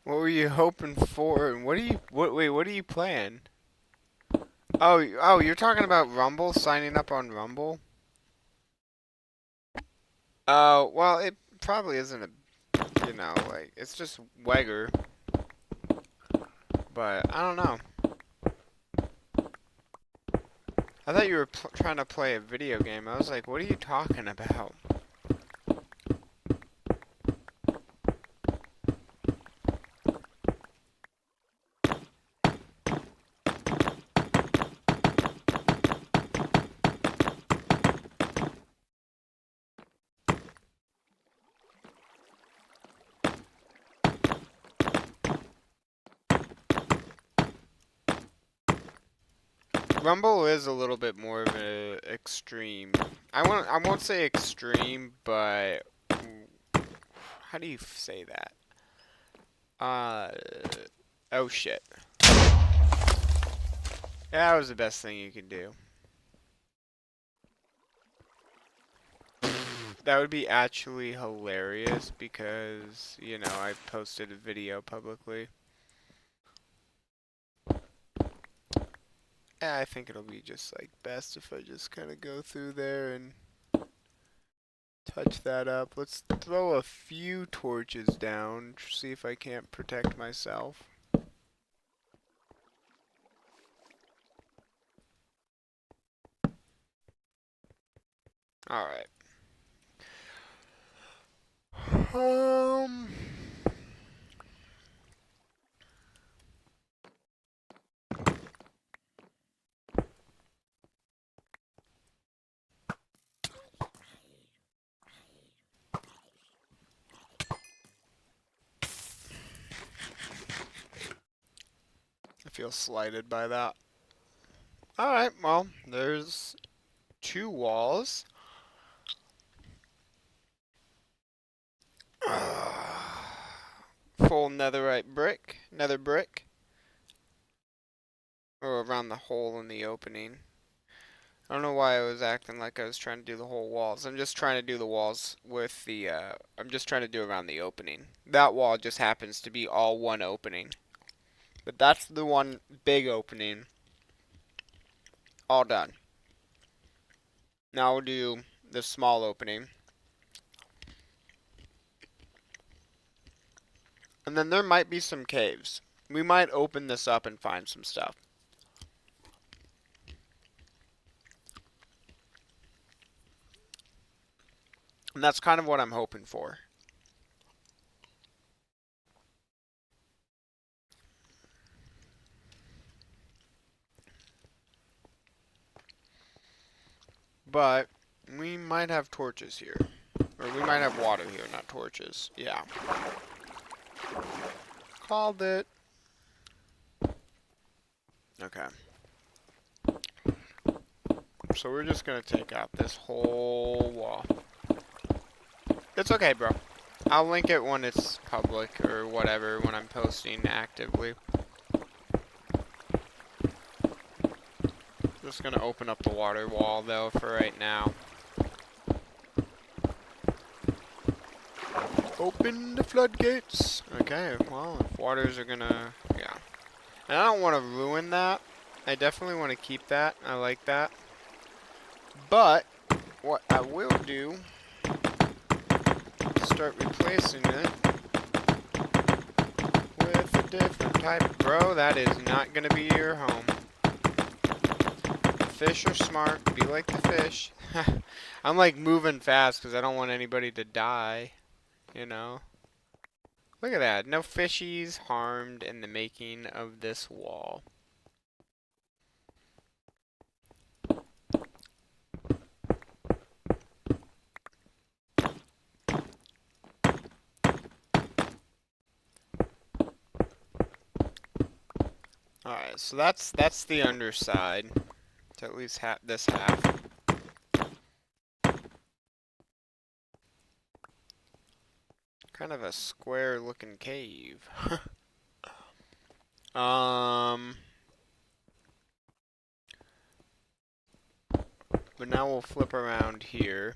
What were you hoping for? And wait, what are you playing? Oh, you're talking about Rumble, signing up on Rumble? Oh, well, it probably isn't like, it's just Wegger. But, I don't know. I thought you were trying to play a video game. I was like, what are you talking about? Rumble is a little bit more of an extreme. I won't say extreme, but how do you say that? Oh shit. Yeah, that was the best thing you could do. That would be actually hilarious because, I posted a video publicly. Yeah, I think it'll be just like best if I just kind of go through there and touch that up. Let's throw a few torches down, see if I can't protect myself. Alright. I feel slighted by that. Alright, well, there's 2 walls. Full nether brick. Or around the hole in the opening. I don't know why I was acting like I was trying to do the whole walls. I'm just trying to do the walls with the, I'm just trying to do around the opening. That wall just happens to be all one opening. But that's the one big opening. All done. Now we'll do the small opening. And then there might be some caves. We might open this up and find some stuff. And that's kind of what I'm hoping for. But we might have torches here. Or we might have water here, not torches. Yeah. Called it. Okay. So we're just gonna take out this whole wall. It's okay, bro. I'll link it when it's public or whatever, when I'm posting actively. Just gonna open up the water wall though for right now. Open the floodgates. Okay, well, if waters are gonna, yeah. And I don't want to ruin that. I definitely want to keep that. I like that. But what I will do is start replacing it with a different type. Bro, that is not gonna be your home. Fish are smart. Be like the fish. I'm like moving fast because I don't want anybody to die. Look at that. No fishies harmed in the making of this wall. Alright, so that's the underside. To at least this half. Kind of a square looking cave. But now we'll flip around here.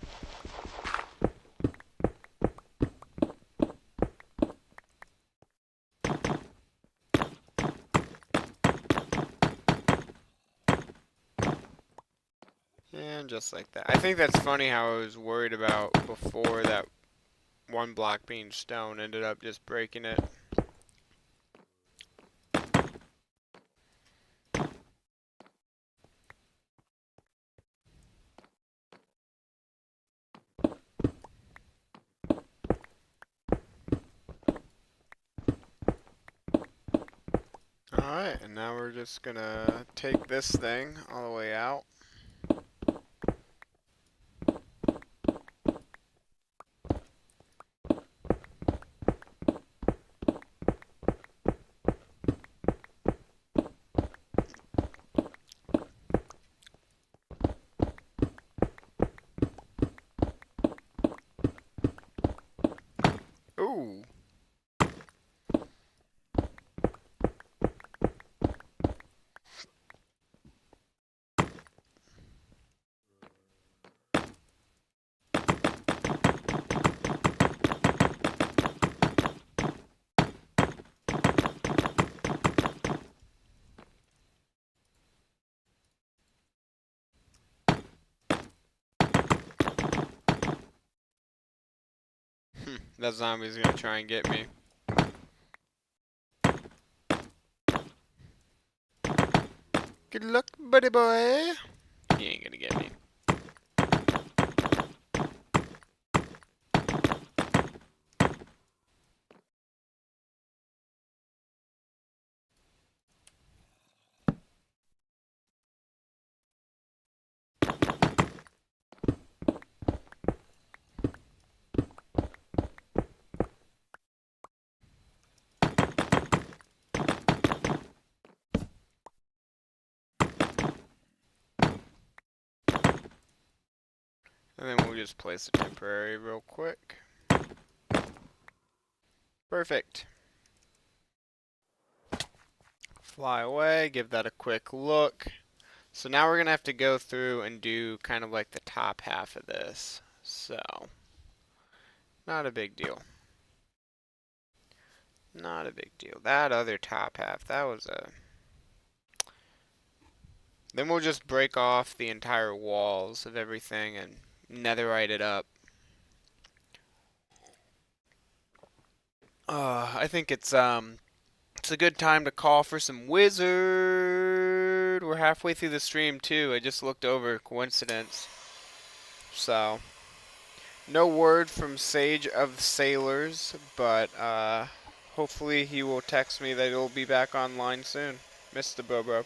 And just like that. I think that's funny how I was worried about before that one block being stone ended up just breaking it. Alright, and now we're just gonna take this thing all the way out. Ooh. That zombie's gonna try and get me. Good luck, buddy boy. He ain't gonna get me. And then we'll just place a temporary real quick. Perfect. Fly away, give that a quick look. So now we're gonna have to go through and do kind of like the top half of this. So, not a big deal. Not a big deal. That other top half, that was a... Then we'll just break off the entire walls of everything and netherite it up. I think it's a good time to call for some wizard. We're halfway through the stream too. I just looked over, coincidence. So, no word from Sage of Sailors, but hopefully he will text me that he'll be back online soon. Mr. Bobo.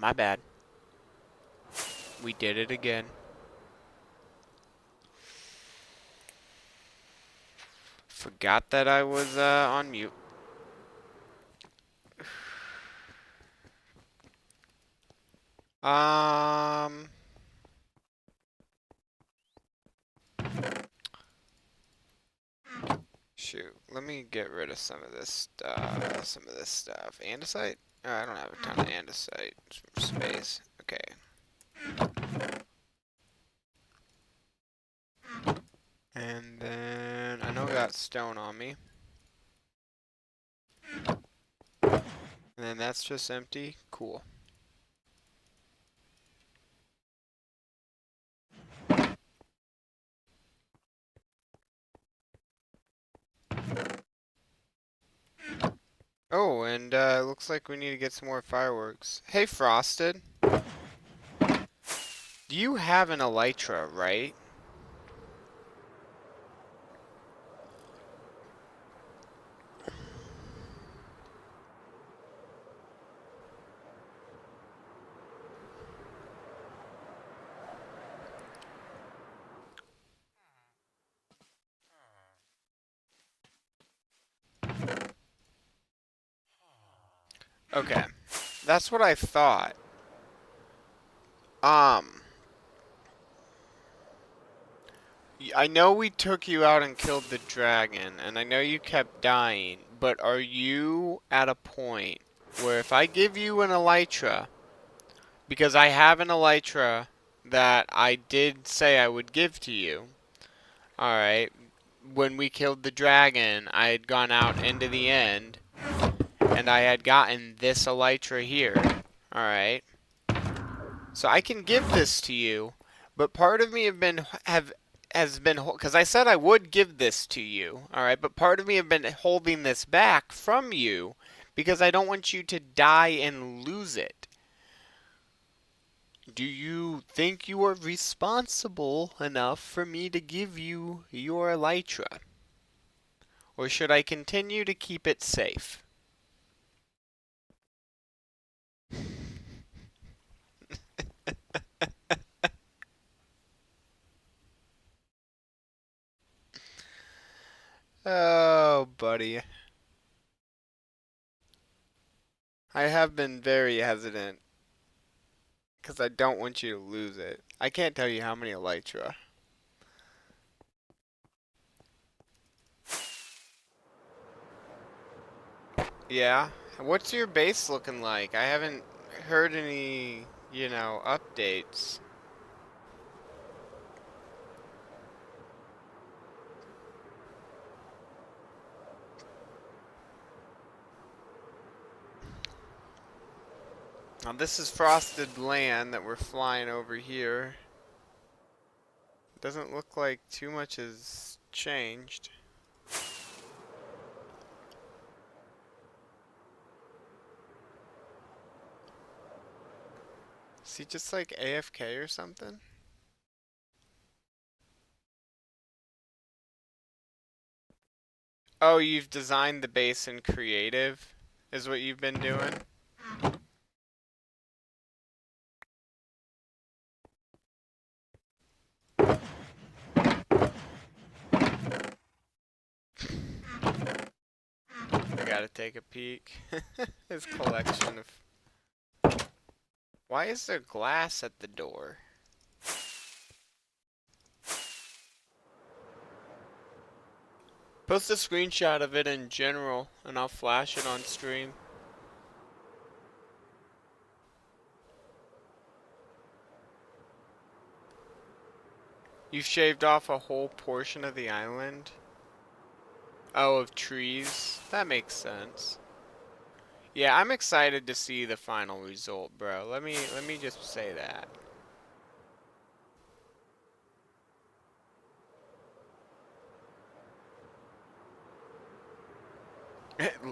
My bad. We did it again. Forgot that I was on mute. Shoot. Let me get rid of some of this stuff. Andesite? Oh, I don't have a ton of andesite space. Okay. And then I know I got stone on me. And then that's just empty. Cool. Oh, and it looks like we need to get some more fireworks. Hey, Frosted. You have an elytra, right? Okay. That's what I thought. I know we took you out and killed the dragon, and I know you kept dying, but are you at a point where if I give you an elytra, because I have an elytra that I did say I would give to you, alright, when we killed the dragon, I had gone out into the end, and I had gotten this elytra here, alright, so I can give this to you, but part of me has been, because I said I would give this to you, alright, but part of me have been holding this back from you because I don't want you to die and lose it. Do you think you are responsible enough for me to give you your elytra? Or should I continue to keep it safe? Oh, buddy. I have been very hesitant because I don't want you to lose it. I can't tell you how many elytra. Yeah. What's your base looking like? I haven't heard any, updates. Now this is frosted land that we're flying over here. Doesn't look like too much has changed. Is he just like AFK or something? Oh, you've designed the base in creative, is what you've been doing? I gotta take a peek. His collection of... Why is there glass at the door? Post a screenshot of it in general, and I'll flash it on stream. You've shaved off a whole portion of the island? Oh, of trees? That makes sense. Yeah, I'm excited to see the final result, bro. Let me just say that.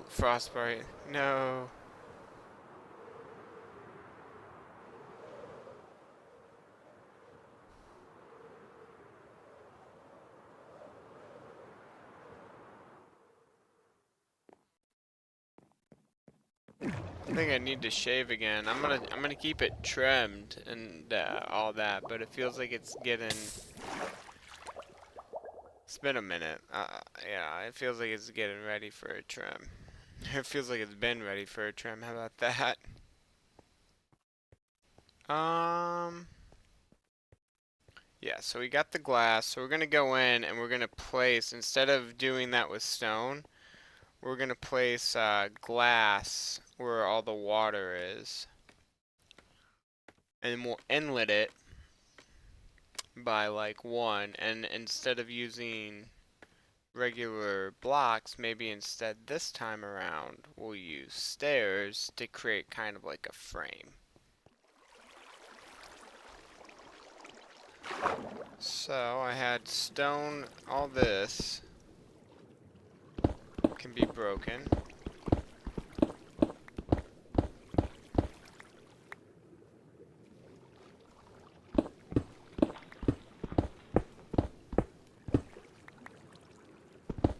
Frostbite. No. think I need to shave again. I'm gonna keep it trimmed and all that, but it feels like it's getting. It's been a minute. Yeah, it feels like it's getting ready for a trim. It feels like it's been ready for a trim. How about that? Um. Yeah, so we got the glass. So we're gonna go in and we're gonna place, instead of doing that with stone, we're gonna place glass where all the water is. And then we'll inlet it by like one. And instead of using regular blocks, maybe instead this time around we'll use stairs to create kind of like a frame. So I had stone, all this can be broken.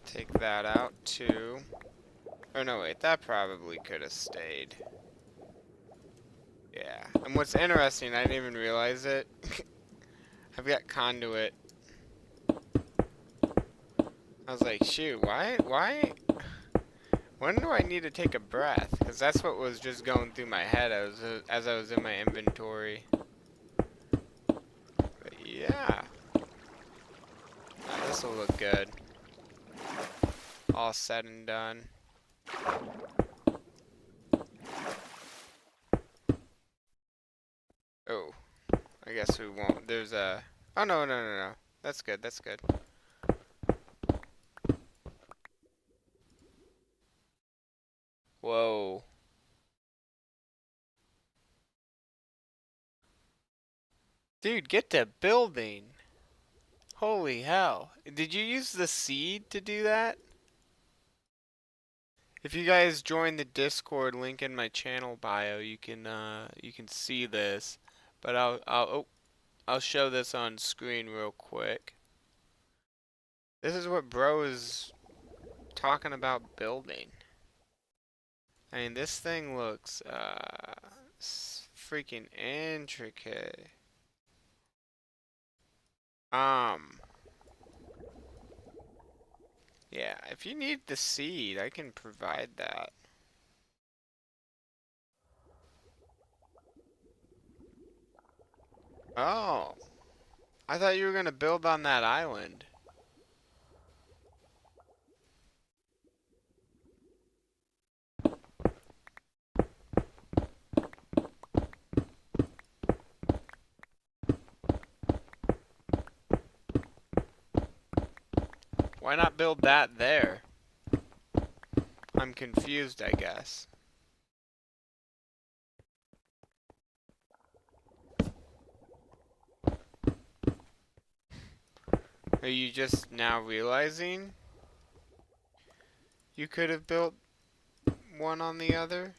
Take that out too. Oh no, wait, that probably could have stayed. Yeah, and what's interesting, I didn't even realize it. I've got conduit. I was like, shoot, why? When do I need to take a breath? Because that's what was just going through my head as I was in my inventory. But yeah, this will look good. All said and done. Oh, I guess we won't. There's a... Oh, no. That's good, that's good. Whoa. Dude, get to building. Holy hell. Did you use the seed to do that? If you guys join the Discord link in my channel bio, you can see this. But I'll show this on screen real quick. This is what bro is talking about building. I mean, this thing looks freaking intricate. Yeah, if you need the seed, I can provide that. Oh, I thought you were gonna build on that island. Why not build that there? I'm confused, I guess. Are you just now realizing you could have built one on the other?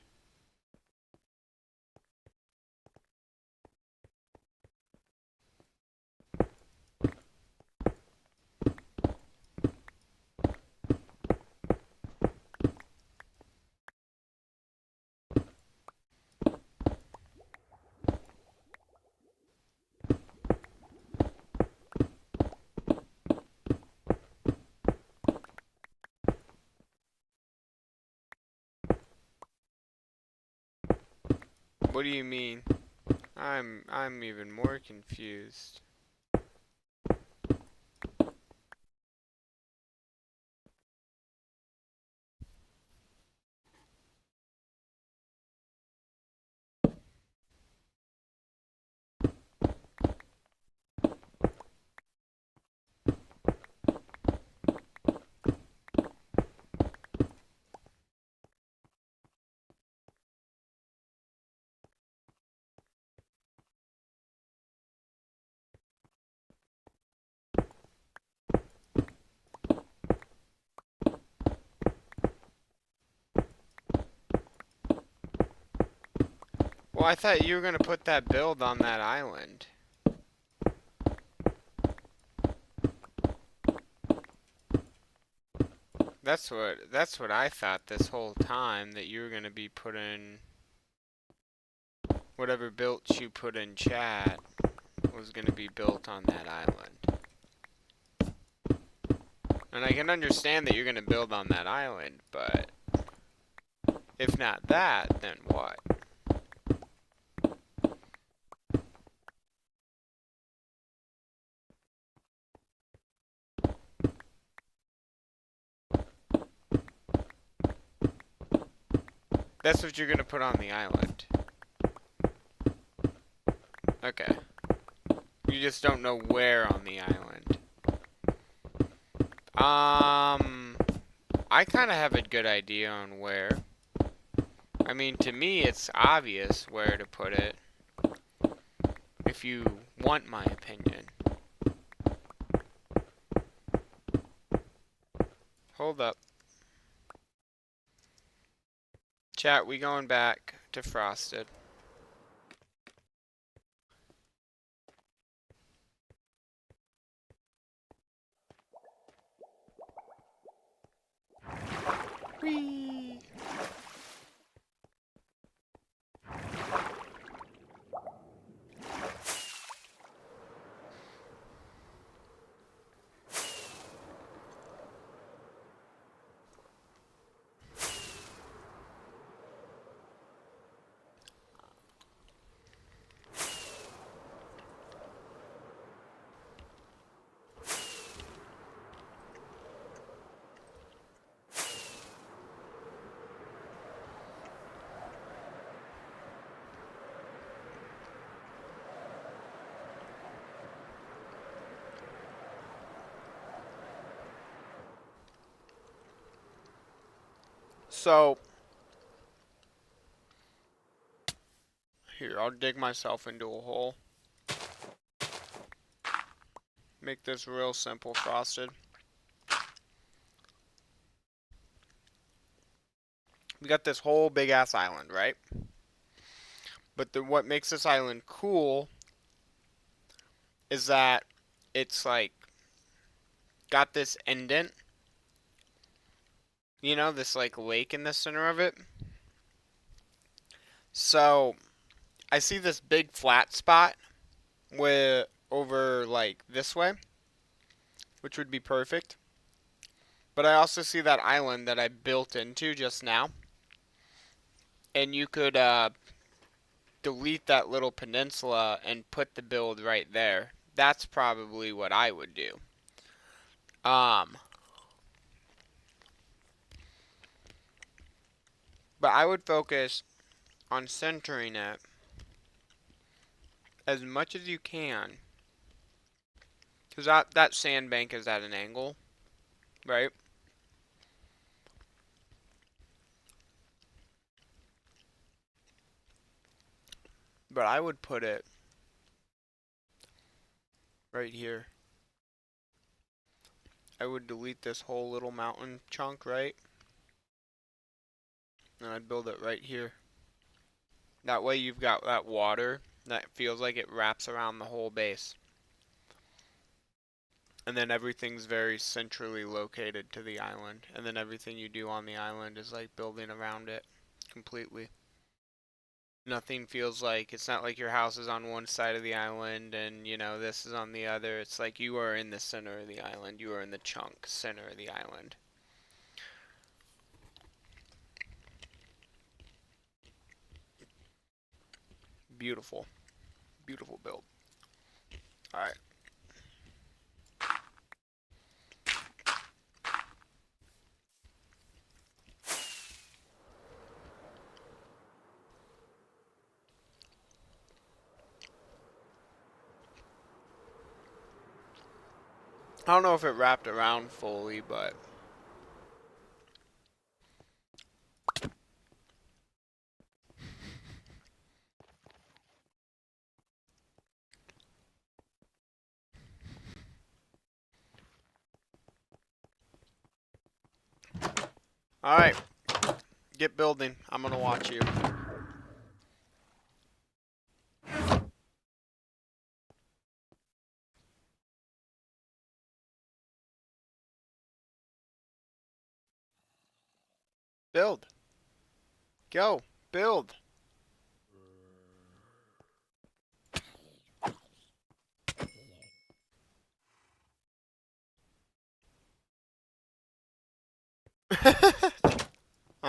What do you mean? I'm even more confused. Well, I thought you were gonna put that build on that island. That's what I thought this whole time, that you were gonna be putting whatever built you put in chat was going to be built on that island. And I can understand that you're going to build on that island, but if not that, then what? That's what you're going to put on the island. Okay. You just don't know where on the island. I kind of have a good idea on where. I mean, to me, it's obvious where to put it. If you want my opinion. Hold up. Chat, we going back to Frosted. Whee! So, here, I'll dig myself into a hole. Make this real simple, Frosted. We got this whole big ass island, right? But what makes this island cool is that it's like got this indent. You know, this like lake in the center of it. So, I see this big flat spot with over like this way, which would be perfect. But I also see that island that I built into just now. And you could delete that little peninsula and put the build right there. That's probably what I would do. But I would focus on centering it as much as you can. Because that sandbank is at an angle, right? But I would put it right here. I would delete this whole little mountain chunk, right? And I'd build it right here. That way you've got that water that feels like it wraps around the whole base. And then everything's very centrally located to the island. And then everything you do on the island is like building around it completely. Nothing feels like, it's not like your house is on one side of the island and, you know, this is on the other. It's like you are in the center of the island. You are in the chunk center of the island. Beautiful. Beautiful build. Alright. I don't know if it wrapped around fully, but alright. Get building. I'm gonna watch you. Build. Go. Build.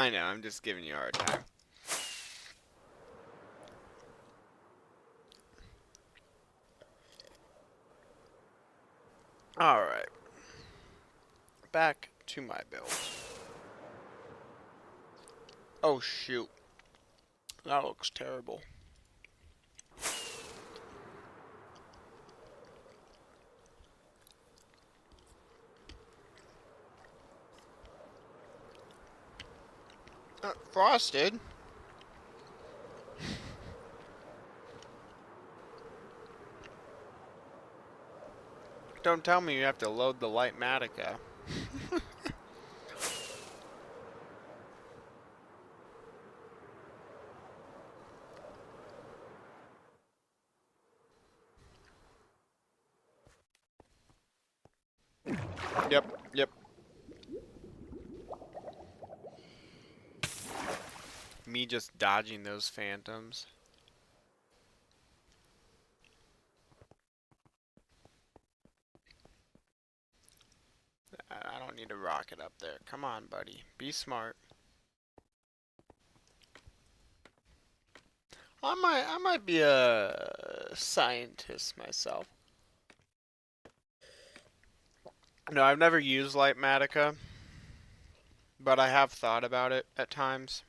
I know, I'm just giving you a hard time. Alright. Back to my build. Oh shoot. That looks terrible. Frosted? Don't tell me you have to load the Lightmatica. Yep. Me just dodging those phantoms. I don't need a rocket up there. Come on, buddy. Be smart. I might be a scientist myself. No, I've never used Lightmatica, but I have thought about it at times.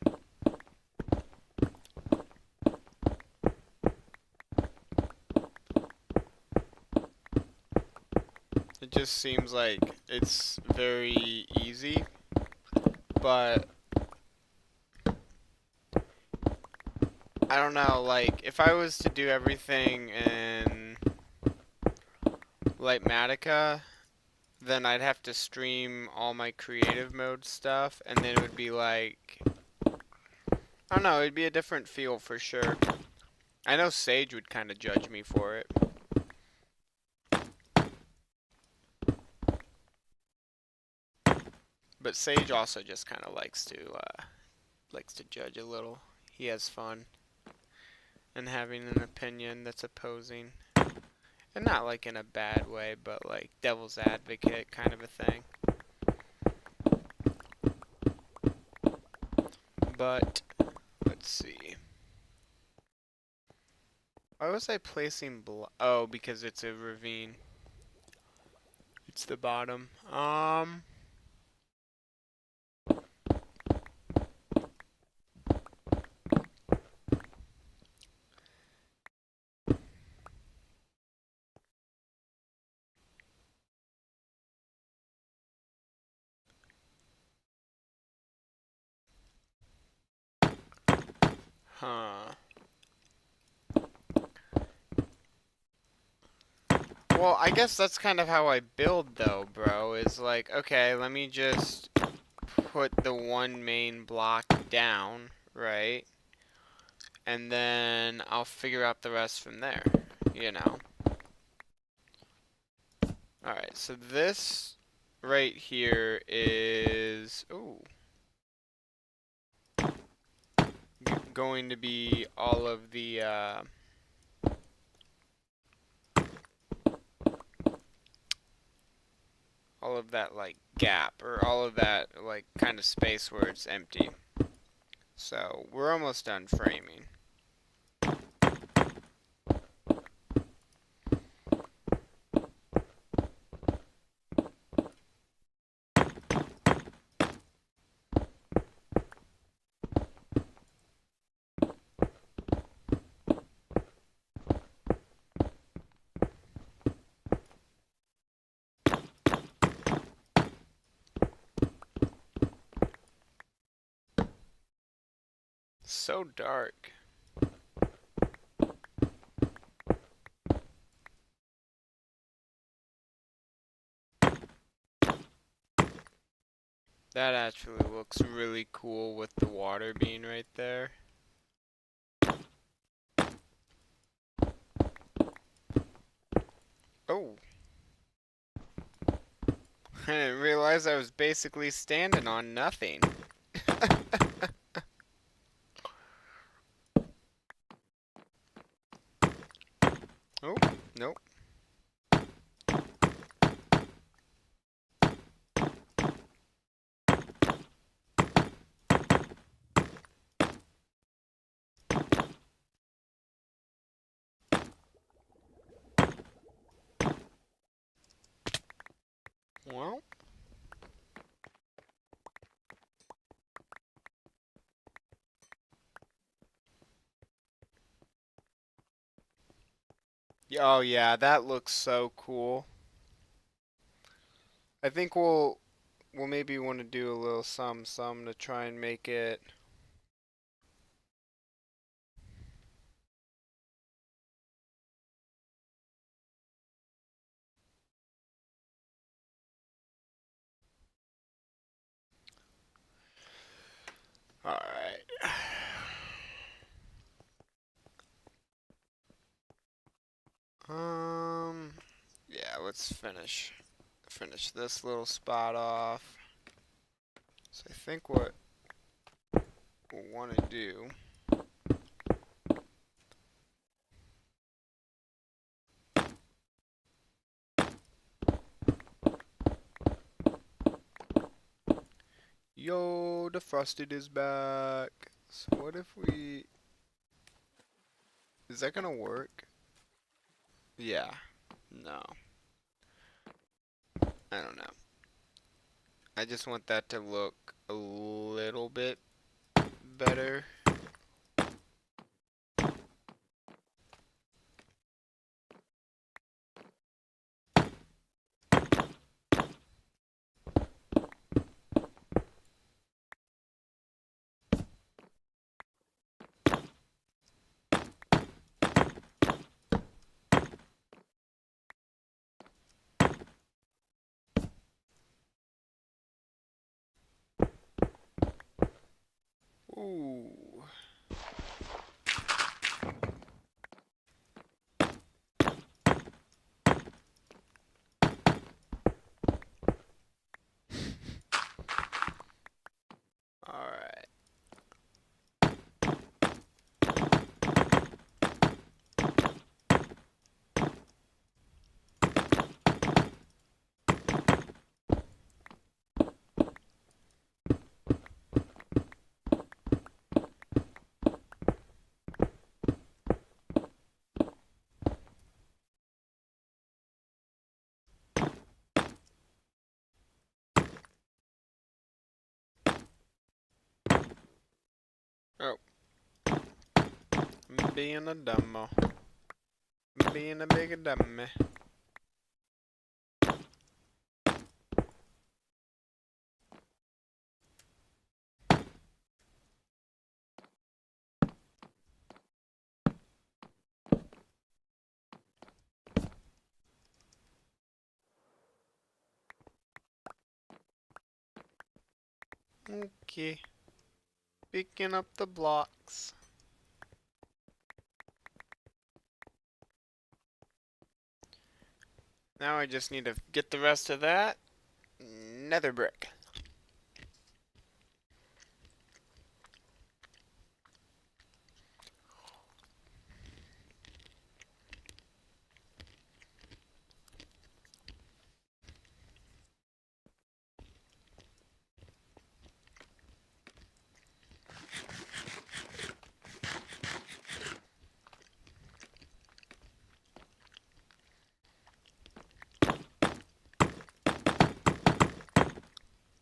It just seems like it's very easy, but I don't know, like, if I was to do everything in Lightmatica, then I'd have to stream all my creative mode stuff, and then it would be like, I don't know, it'd be a different feel for sure. I know Sage would kind of judge me for it. But Sage also just kind of likes to judge a little. He has fun and having an opinion that's opposing. And not like in a bad way, but like devil's advocate kind of a thing. But, let's see. Why was I placing oh, because it's a ravine. It's the bottom. Huh. Well, I guess that's kind of how I build though, bro. Is like, okay, let me just put the one main block down, right? And then I'll figure out the rest from there, you know? Alright, so this right here is, ooh, going to be all of the, all of that, like, gap, or all of that, like, kind of space where it's empty. So, we're almost done framing. So dark. That actually looks really cool with the water being right there. Oh. I didn't realize I was basically standing on nothing. Oh, nope. Well. Oh yeah, that looks so cool. I think we'll maybe want to do a little some to try and make it. All right. Yeah, let's finish this little spot off. So I think what we'll want to do. Yo, the frosted is back. So what if we? Is that gonna work? Yeah. No. I don't know. I just want that to look a little bit better. Ooh. All right. Oh, I'm being a dumbo. I'm being a big dummy. Okay. Picking up the blocks. Now I just need to get the rest of that nether brick.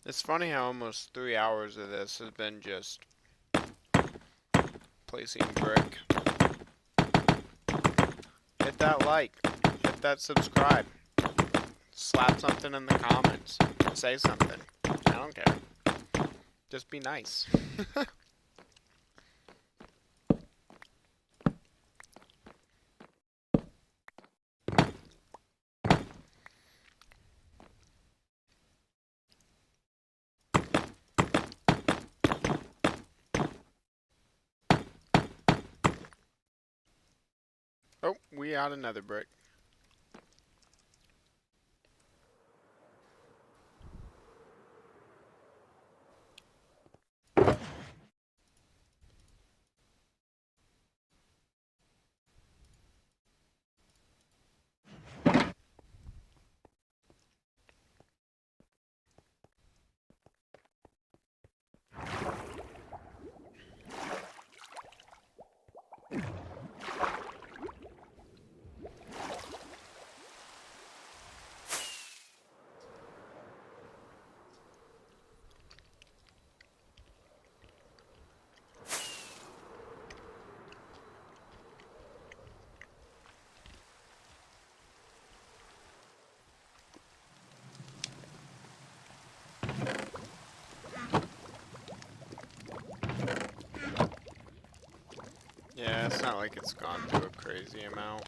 It's funny how almost 3 hours of this has been just placing brick. Hit that like, hit that subscribe, slap something in the comments, say something. I don't care. Just be nice. Oh, we got another brick. it's not like it's gone through a crazy amount.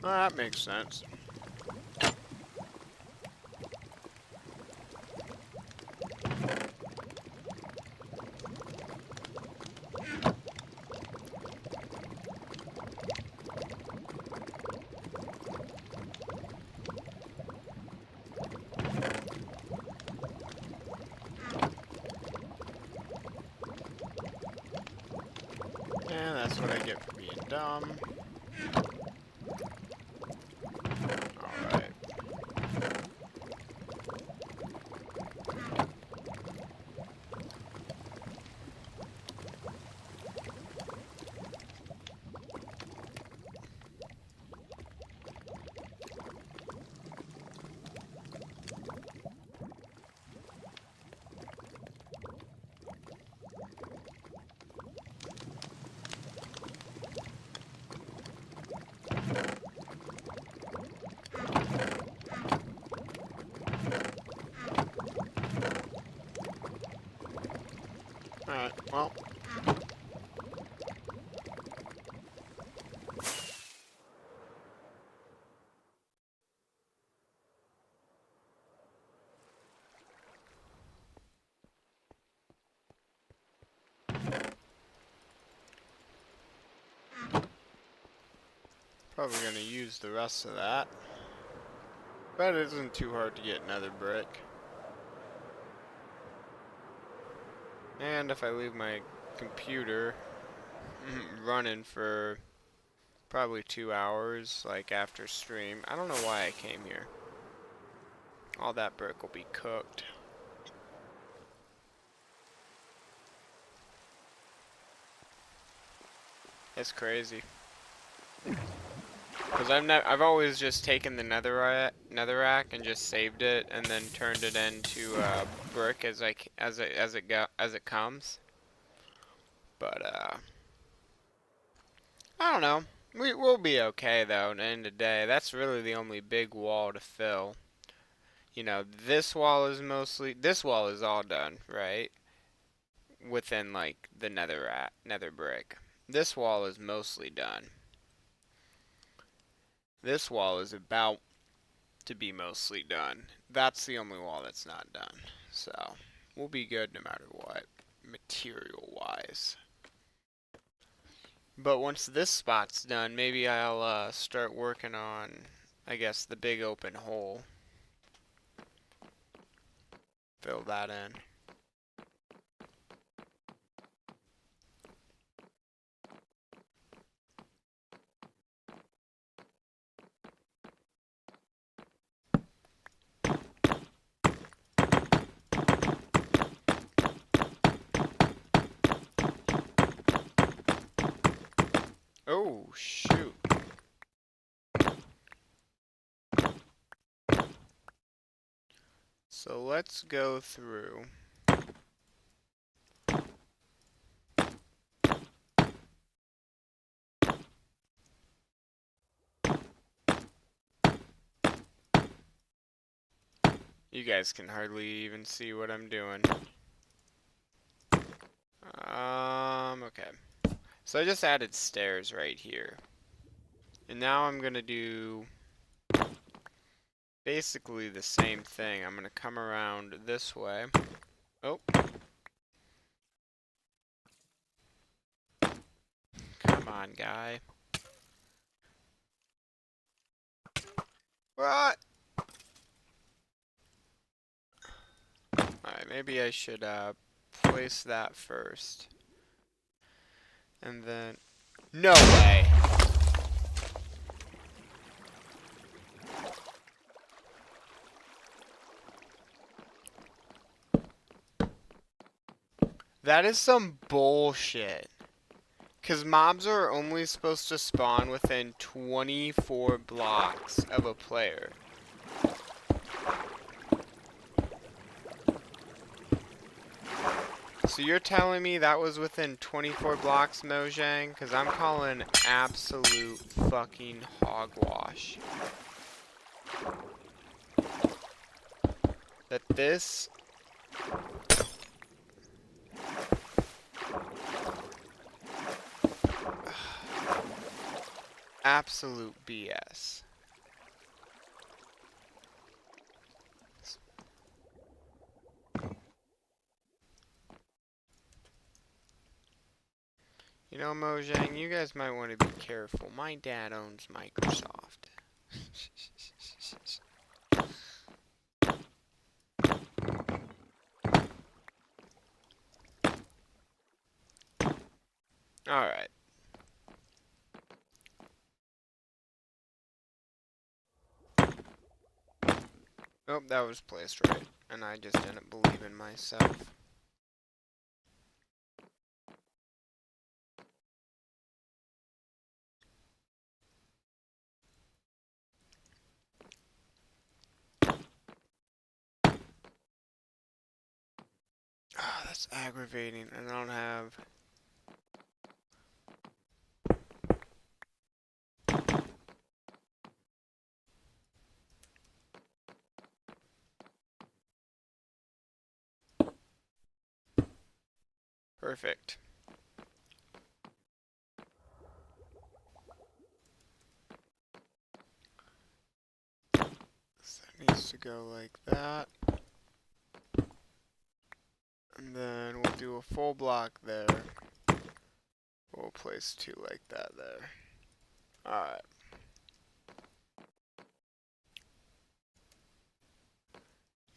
Well, that makes sense. And that's what I get for being dumb. Alright. Alright, well. Probably gonna use the rest of that. But it isn't too hard to get another brick. And if I leave my computer running for probably 2 hours, like after stream, I don't know why I came here. All that brick will be cooked. It's crazy. Because I've always just taken the netherrack and just saved it and then turned it into brick as it comes. But I don't know. We'll be okay though. At the end of the day, that's really the only big wall to fill. You know, this wall is all done, right? Within like the nether brick. This wall is mostly done. This wall is about to be mostly done. That's the only wall that's not done. So, we'll be good no matter what, material-wise. But once this spot's done, maybe I'll start working on, I guess, the big open hole. Fill that in. Oh, shoot. So let's go through. You guys can hardly even see what I'm doing. Okay. So I just added stairs right here. And now I'm gonna do basically the same thing. I'm gonna come around this way. Oh. Come on, guy. What? Alright, maybe I should place that first. And then... No way! That is some bullshit. Because mobs are only supposed to spawn within 24 blocks of a player. So you're telling me that was within 24 blocks, Mojang? Because I'm calling absolute fucking hogwash. That this Absolute BS. You know, Mojang, you guys might want to be careful. My dad owns Microsoft. Alright. Oh, that was placed right. And I just didn't believe in myself. Ah, that's aggravating. I don't have... Perfect. So that needs to go like that. And then we'll do a full block there. We'll place two like that there. Alright.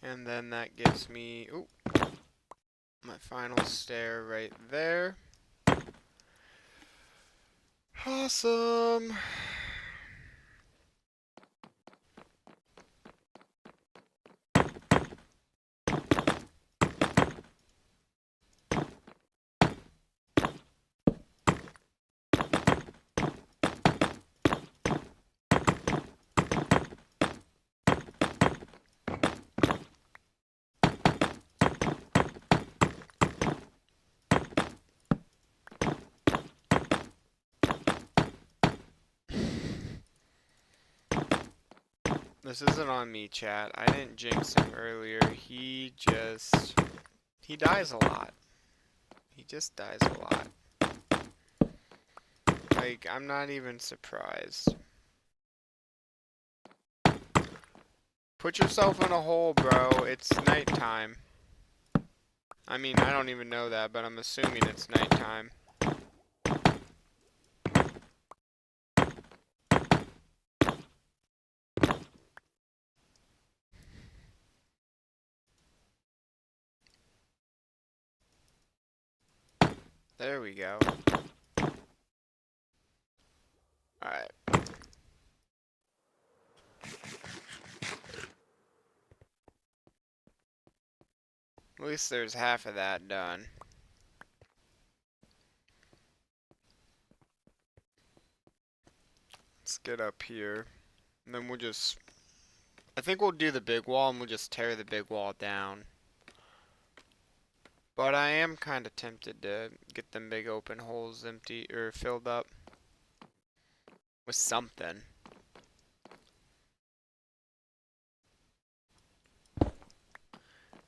And then that gives me, ooh, my final stair right there. Awesome. This isn't on me, chat. I didn't jinx him earlier. He dies a lot. He just dies a lot. Like, I'm not even surprised. Put yourself in a hole, bro. It's nighttime. I mean, I don't even know that, but I'm assuming it's nighttime. There we go. Alright. At least there's half of that done. Let's get up here. And then we'll just... I think we'll do the big wall and we'll just tear the big wall down. But I am kind of tempted to get them big open holes empty or filled up with something.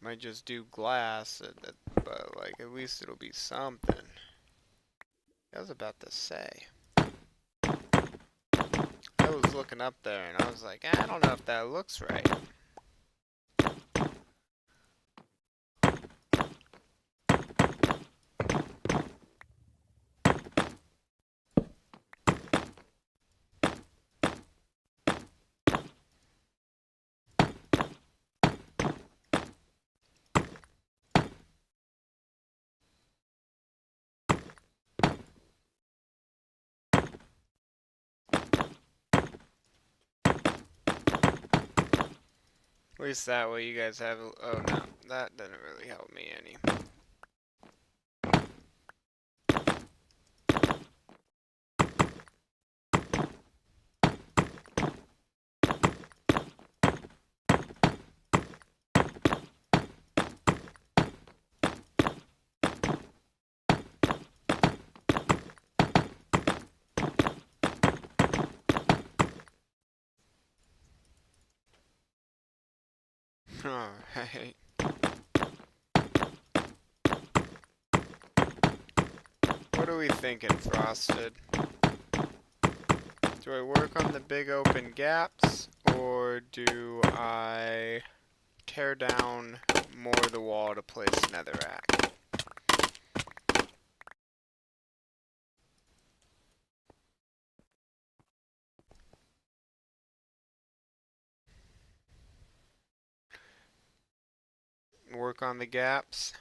Might just do glass, but like at least it'll be something. I was about to say. I was looking up there and I was like, I don't know if that looks right. At least that way you guys have, oh no, that doesn't really help me any. Alright. what are we thinking, Frosted? Do I work on the big open gaps, or do I tear down more of the wall to place netherrack? Work on the gaps.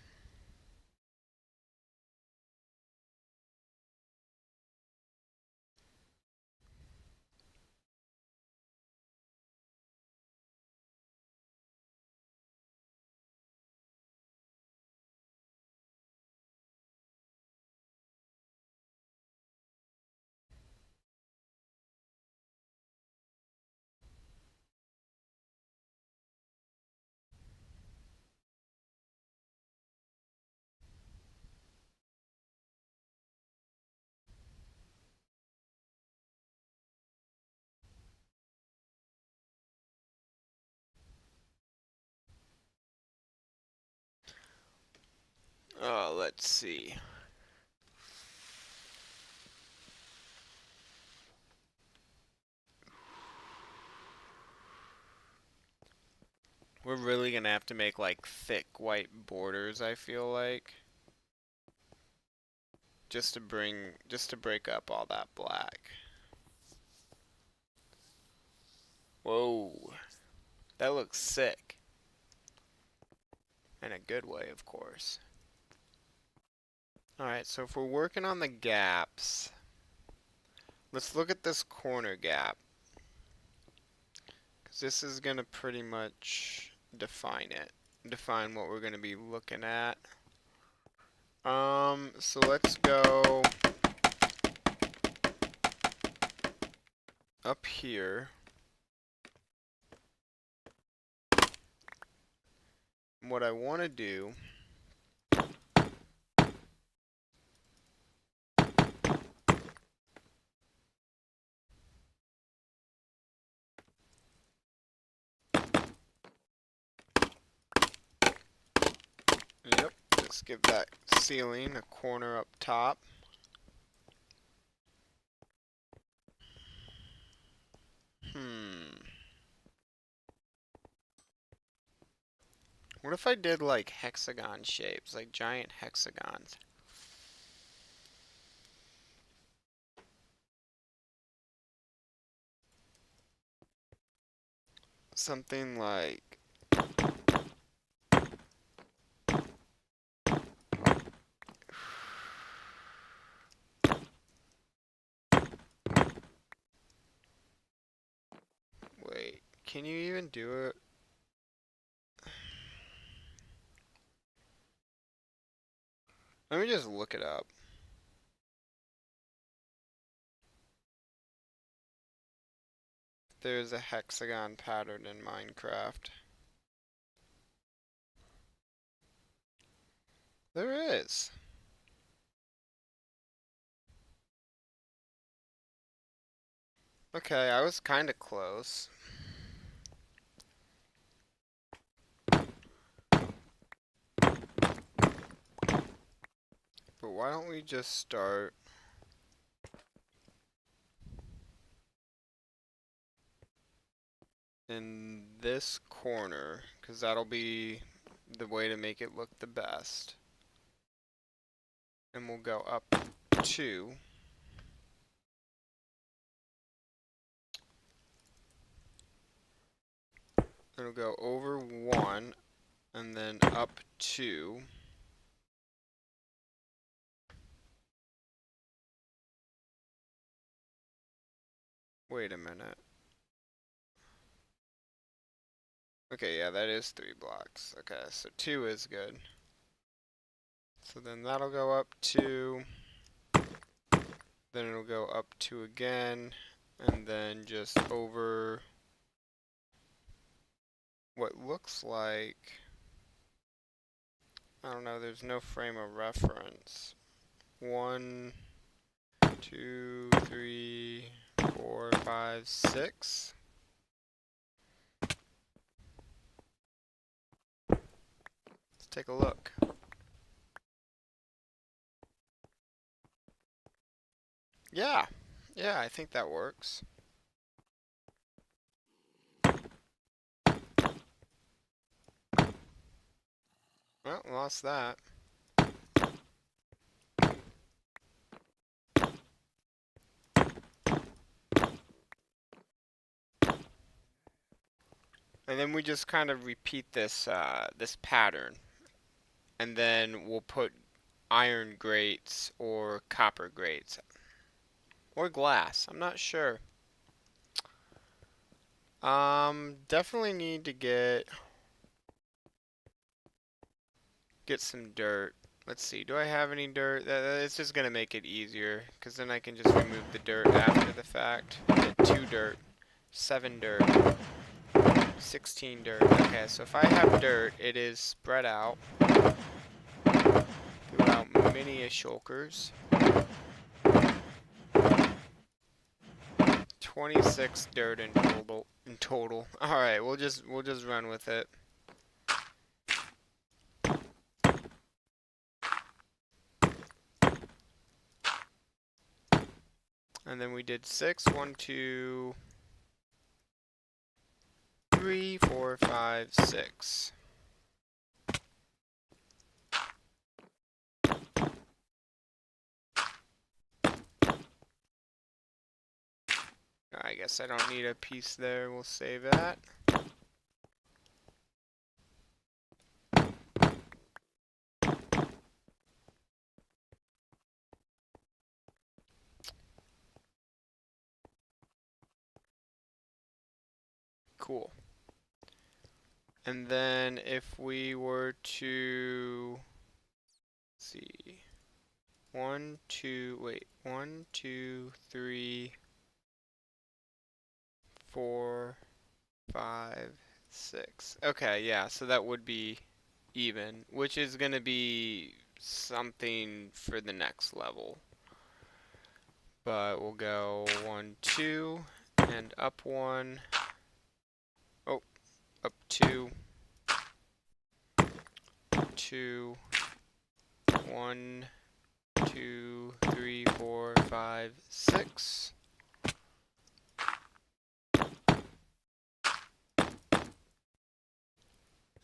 Let's see. We're really gonna have to make like thick white borders, I feel like. Just to break up all that black. Whoa. That looks sick. In a good way, of course. Alright, so if we're working on the gaps, let's look at this corner gap. Because this is going to pretty much define it. Define what we're going to be looking at. So let's go up here. What I want to do Yep, let's give that ceiling a corner up top. What if I did like hexagon shapes, like giant hexagons? Something like wait, can you even do it? Let me just look it up. There's a hexagon pattern in Minecraft. There is. Okay, I was kind of close. But why don't we just start in this corner, because that'll be the way to make it look the best. And we'll go up 2. It'll go over 1 and then up 2. Wait a minute. Okay, yeah, that is 3 blocks. Okay, so 2 is good. So then that'll go up 2. Then it'll go up 2 again. And then just over what looks like, I don't know, there's no frame of reference. 1, 2, 3, 4, 5, 6. Let's take a look. Yeah. Yeah, I think that works. Well, lost that. And then we just kind of repeat this this pattern. And then we'll put iron grates or copper grates. Or glass. I'm not sure. Definitely need to get some dirt. Let's see, do I have any dirt? It's just gonna make it easier, because then I can just remove the dirt after the fact. Get 2 dirt, 7 dirt, 16 dirt. Okay, so if I have dirt, it is spread out throughout many a shulkers. 26 dirt in total. All right, we'll just run with it. And then we did 6, 1, 2, 3, 4, 5, 6. I guess I don't need a piece there. We'll save that. Cool. And then if we were to see 1, 2, 3, 4, 5, 6. Okay, yeah, so that would be even, which is gonna be something for the next level. But we'll go 1, 2, and up 1. Oh, up 2. 2, 1, 2, 3, 4, 5, 6.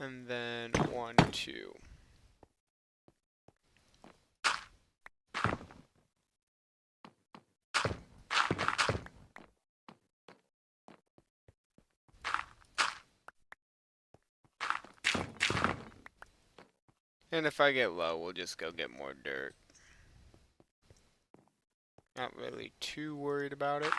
And then 1, 2. And if I get low, we'll just go get more dirt. Not really too worried about it.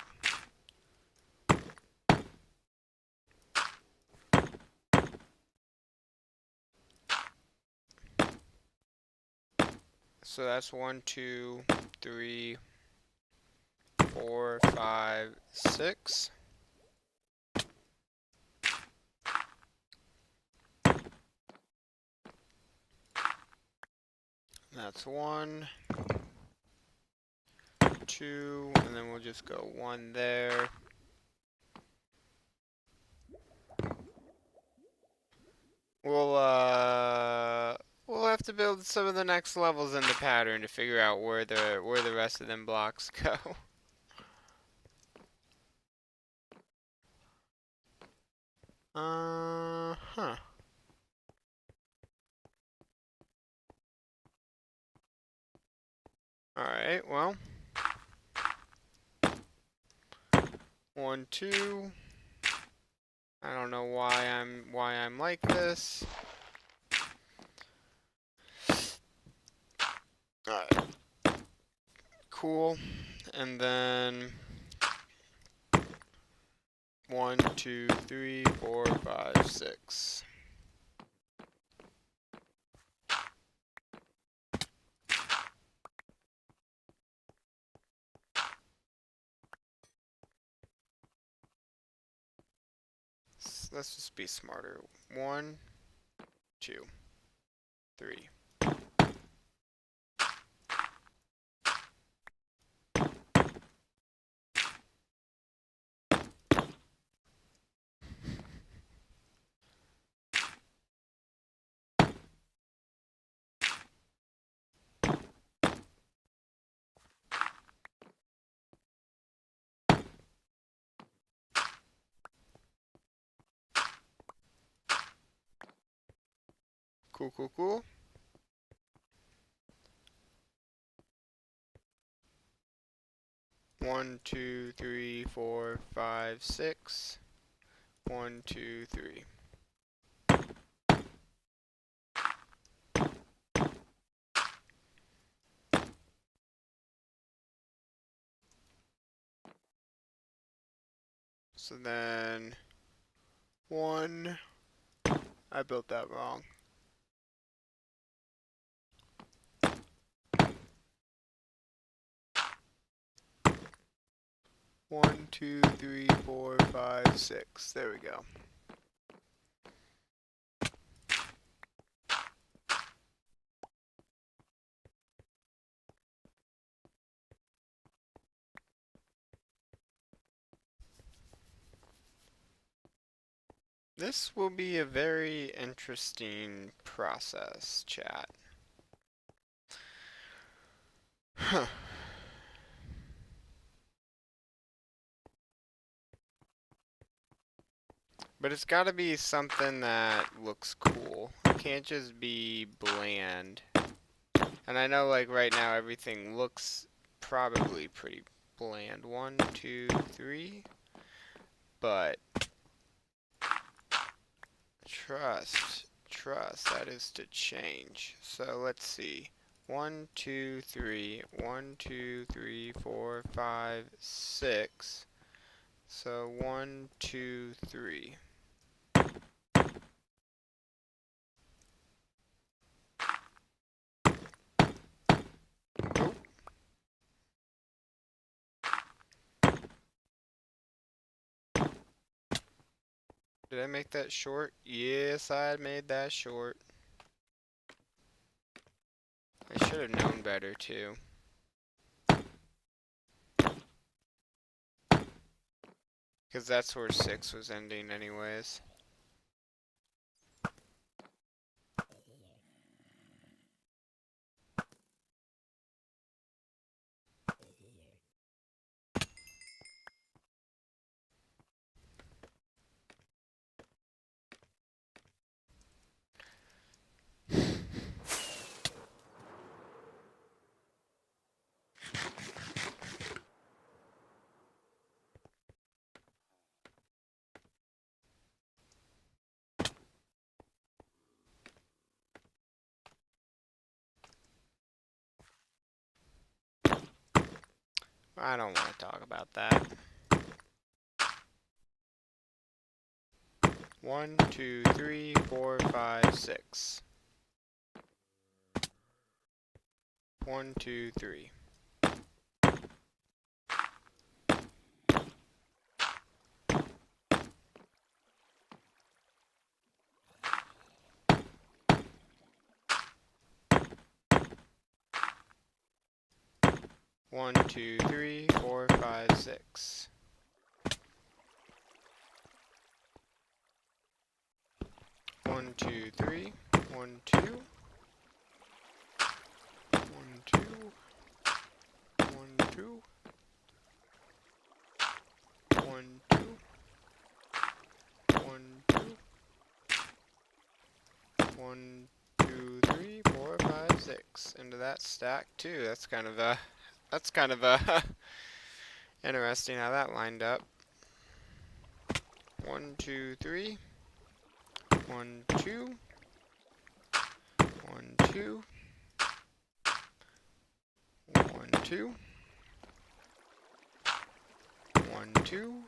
So that's 1, 2, 3, 4, 5, 6. That's 1, 2, and then we'll just go 1 there. We'll have to build some of the next levels in the pattern to figure out where the rest of them blocks go. Huh. Alright, well. 1, 2. I don't know why I'm like this. Alright. Cool. And then 1, 2, 3, 4, 5, 6. Let's just be smarter. 1, 2, 3. Cool, cool, cool. One, two, three, four, five, six. 1, 2, 3. So then 1. I built that wrong. One, two, three, four, five, 6. There we go. This will be a very interesting process, chat. Huh. But it's got to be something that looks cool. It can't just be bland. And I know, like, right now everything looks probably pretty bland. 1, 2, 3. But trust, that is to change. So let's see. 1, 2, 3. 1, 2, 3, 4, 5, 6. So 1, 2, 3. Oh. Did I make that short? Yes, I made that short. I should have known better too. Because that's where 6 was ending anyways. I don't want to talk about that. 1, 2, 3, 4, 5, 6. 1, 2, 3. One, two, three, four, five, 6. 1, 2, 3. 1, 2. 1, 2. 1, 2. 1, 2. 1, 2. 1, 2, 3, 4, 5, 6. Into that stack too. That's kind of a interesting how that lined up. 1, 2, 3. 1, 2. 1, 2. 1, 2. 1, 2.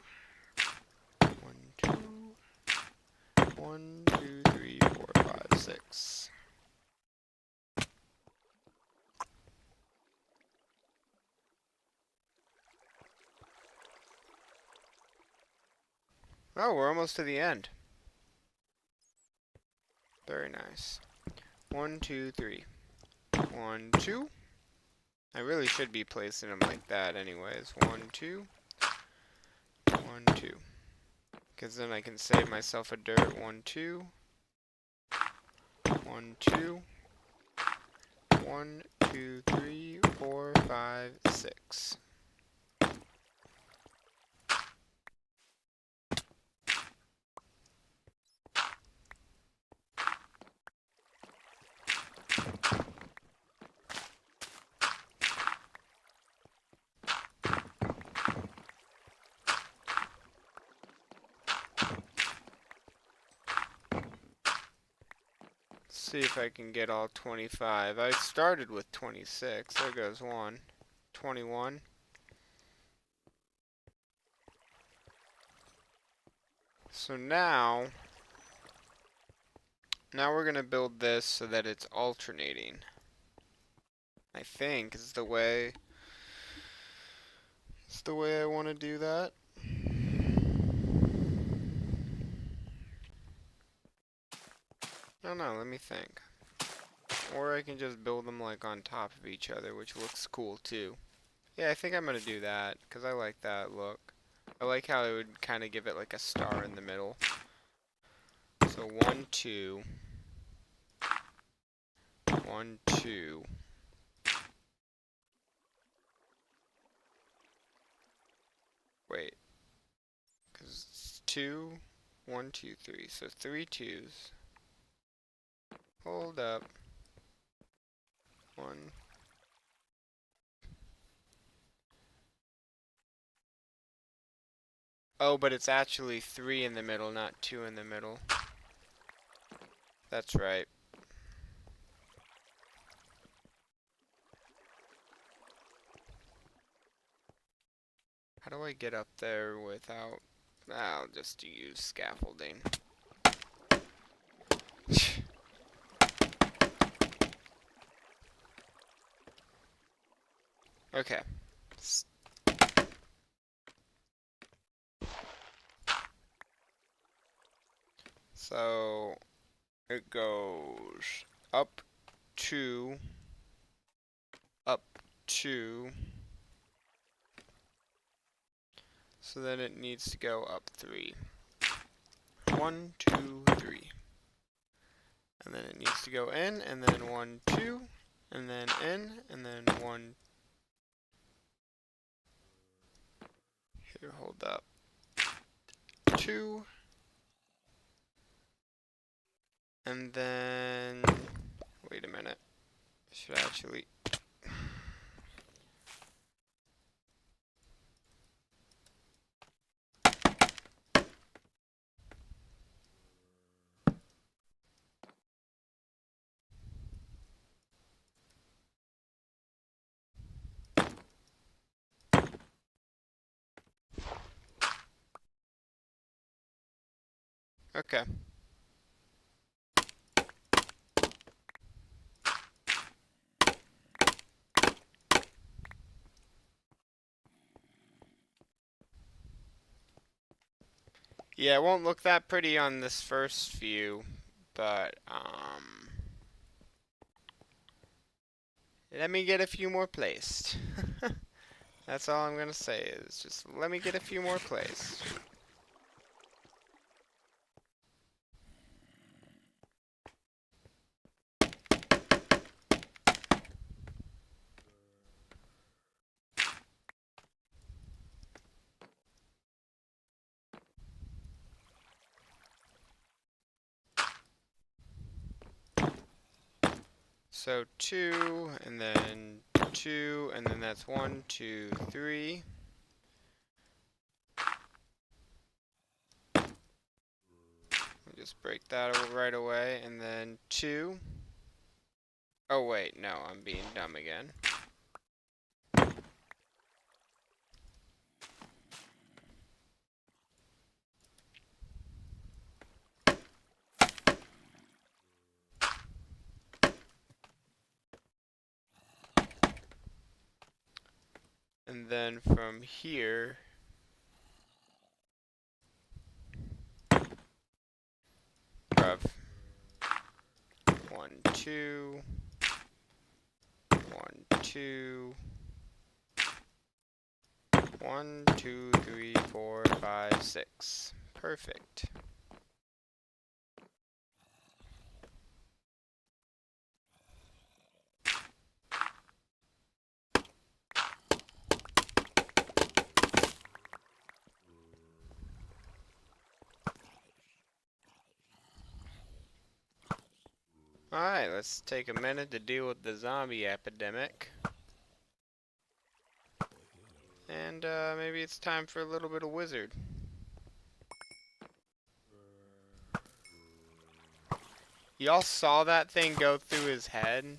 1, 2. 1, 2, 3, 4, 5, 6. Oh, we're almost to the end. Very nice. 1, 2, 3. 1, 2. I really should be placing them like that anyways. 1, 2. 1, 2. Because then I can save myself a dirt. 1, 2. 1, 2. 1, 2, 3, 4, 5, 6. See if I can get all 25. I started with 26. There goes one. 21. So now we're going to build this so that it's alternating. I think is the way I want to do that. I don't know, let me think. Or I can just build them like on top of each other, which looks cool too. Yeah, I think I'm gonna do that, because I like that look. I like how it would kind of give it like a star in the middle. So 1, 2. 1, 2. Wait. Because it's 2, 1, 2, 3. So 3 twos. Hold up. 1. Oh, but it's actually 3 in the middle, not 2 in the middle. That's right. How do I get up there without... I'll just use scaffolding. Okay. So it goes up 2, up 2. So then it needs to go up 3. 1, 2, 3. And then it needs to go in, and then 1, 2, and then in, and then 1. Here, hold up. 2. And then, wait a minute. I should actually... Okay. Yeah, it won't look that pretty on this first view, but, let me get a few more placed. That's all I'm gonna say is just let me get a few more placed. So 2, and then 2, and then that's 1, 2, 3. Just break that right away, and then 2. Oh wait, no, I'm being dumb again. And then from here, bruv. 1, 2, 1, 2, 1, 2, 3, 4, 5, 6. Perfect. Alright, let's take a minute to deal with the zombie epidemic. And maybe it's time for a little bit of wizard. Y'all saw that thing go through his head?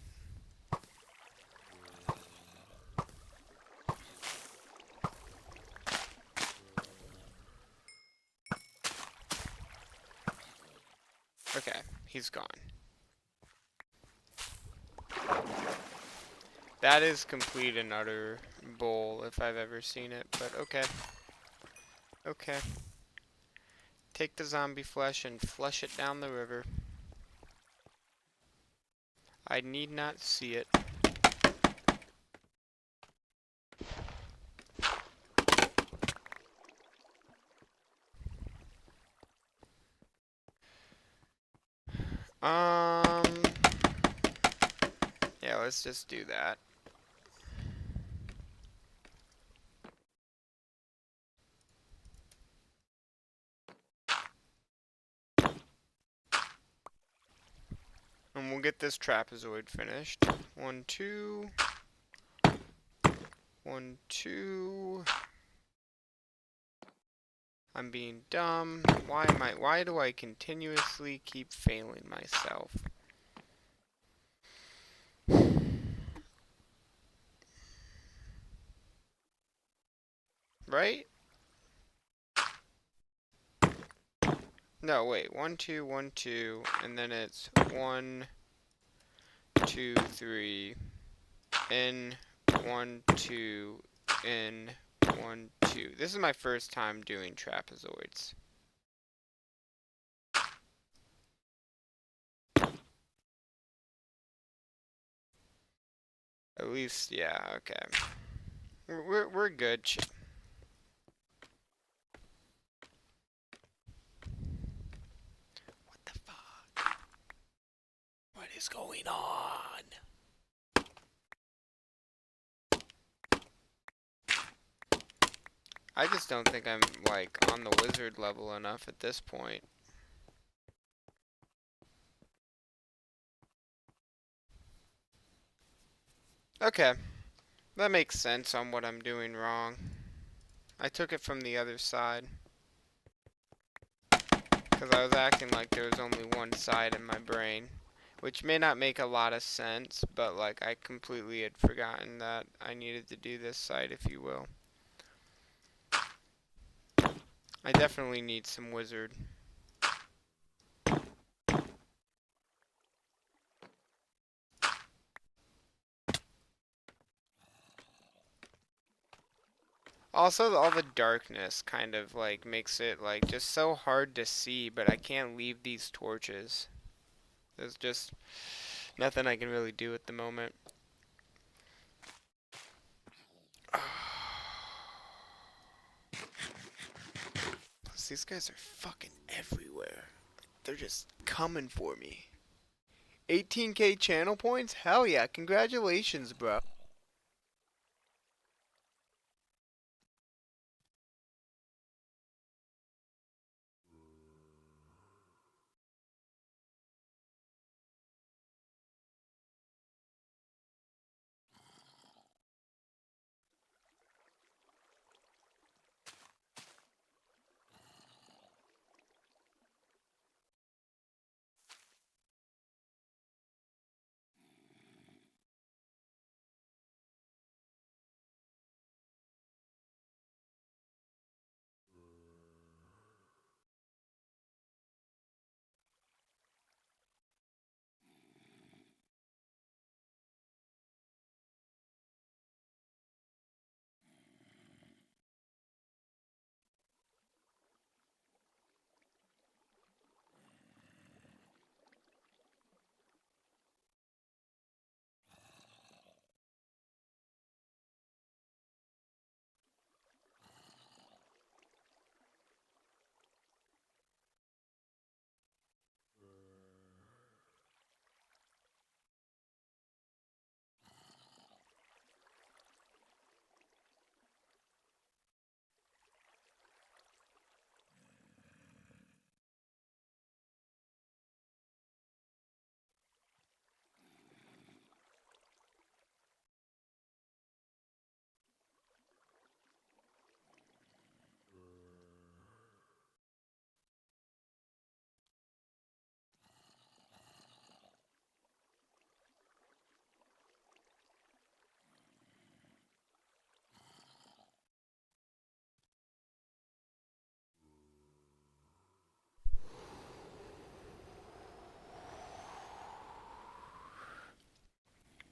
Okay, he's gone. That is complete and utter bull if I've ever seen it, but okay. Okay. Take the zombie flesh and flush it down the river. I need not see it. Yeah, let's just do that. And we'll get this trapezoid finished. 1, 2. 1, 2. I'm being dumb. Why do I continuously keep failing myself? Right? No, wait. 1, 2, 1, 2, and then it's 1, 2, 3, in, 1, 2, in, 1, 2. This is my first time doing trapezoids. At least, yeah, okay. We're good. What the fuck? What is going on? I just don't think I'm, like, on the wizard level enough at this point. Okay. That makes sense on what I'm doing wrong. I took it from the other side. Because I was acting like there was only one side in my brain. Which may not make a lot of sense, but like I completely had forgotten that I needed to do this side, if you will. I definitely need some wizard. Also, all the darkness kind of like makes it like just so hard to see, but I can't leave these torches. There's just nothing I can really do at the moment. Plus, these guys are fucking everywhere. They're just coming for me. 18k channel points? Hell yeah, congratulations, bro.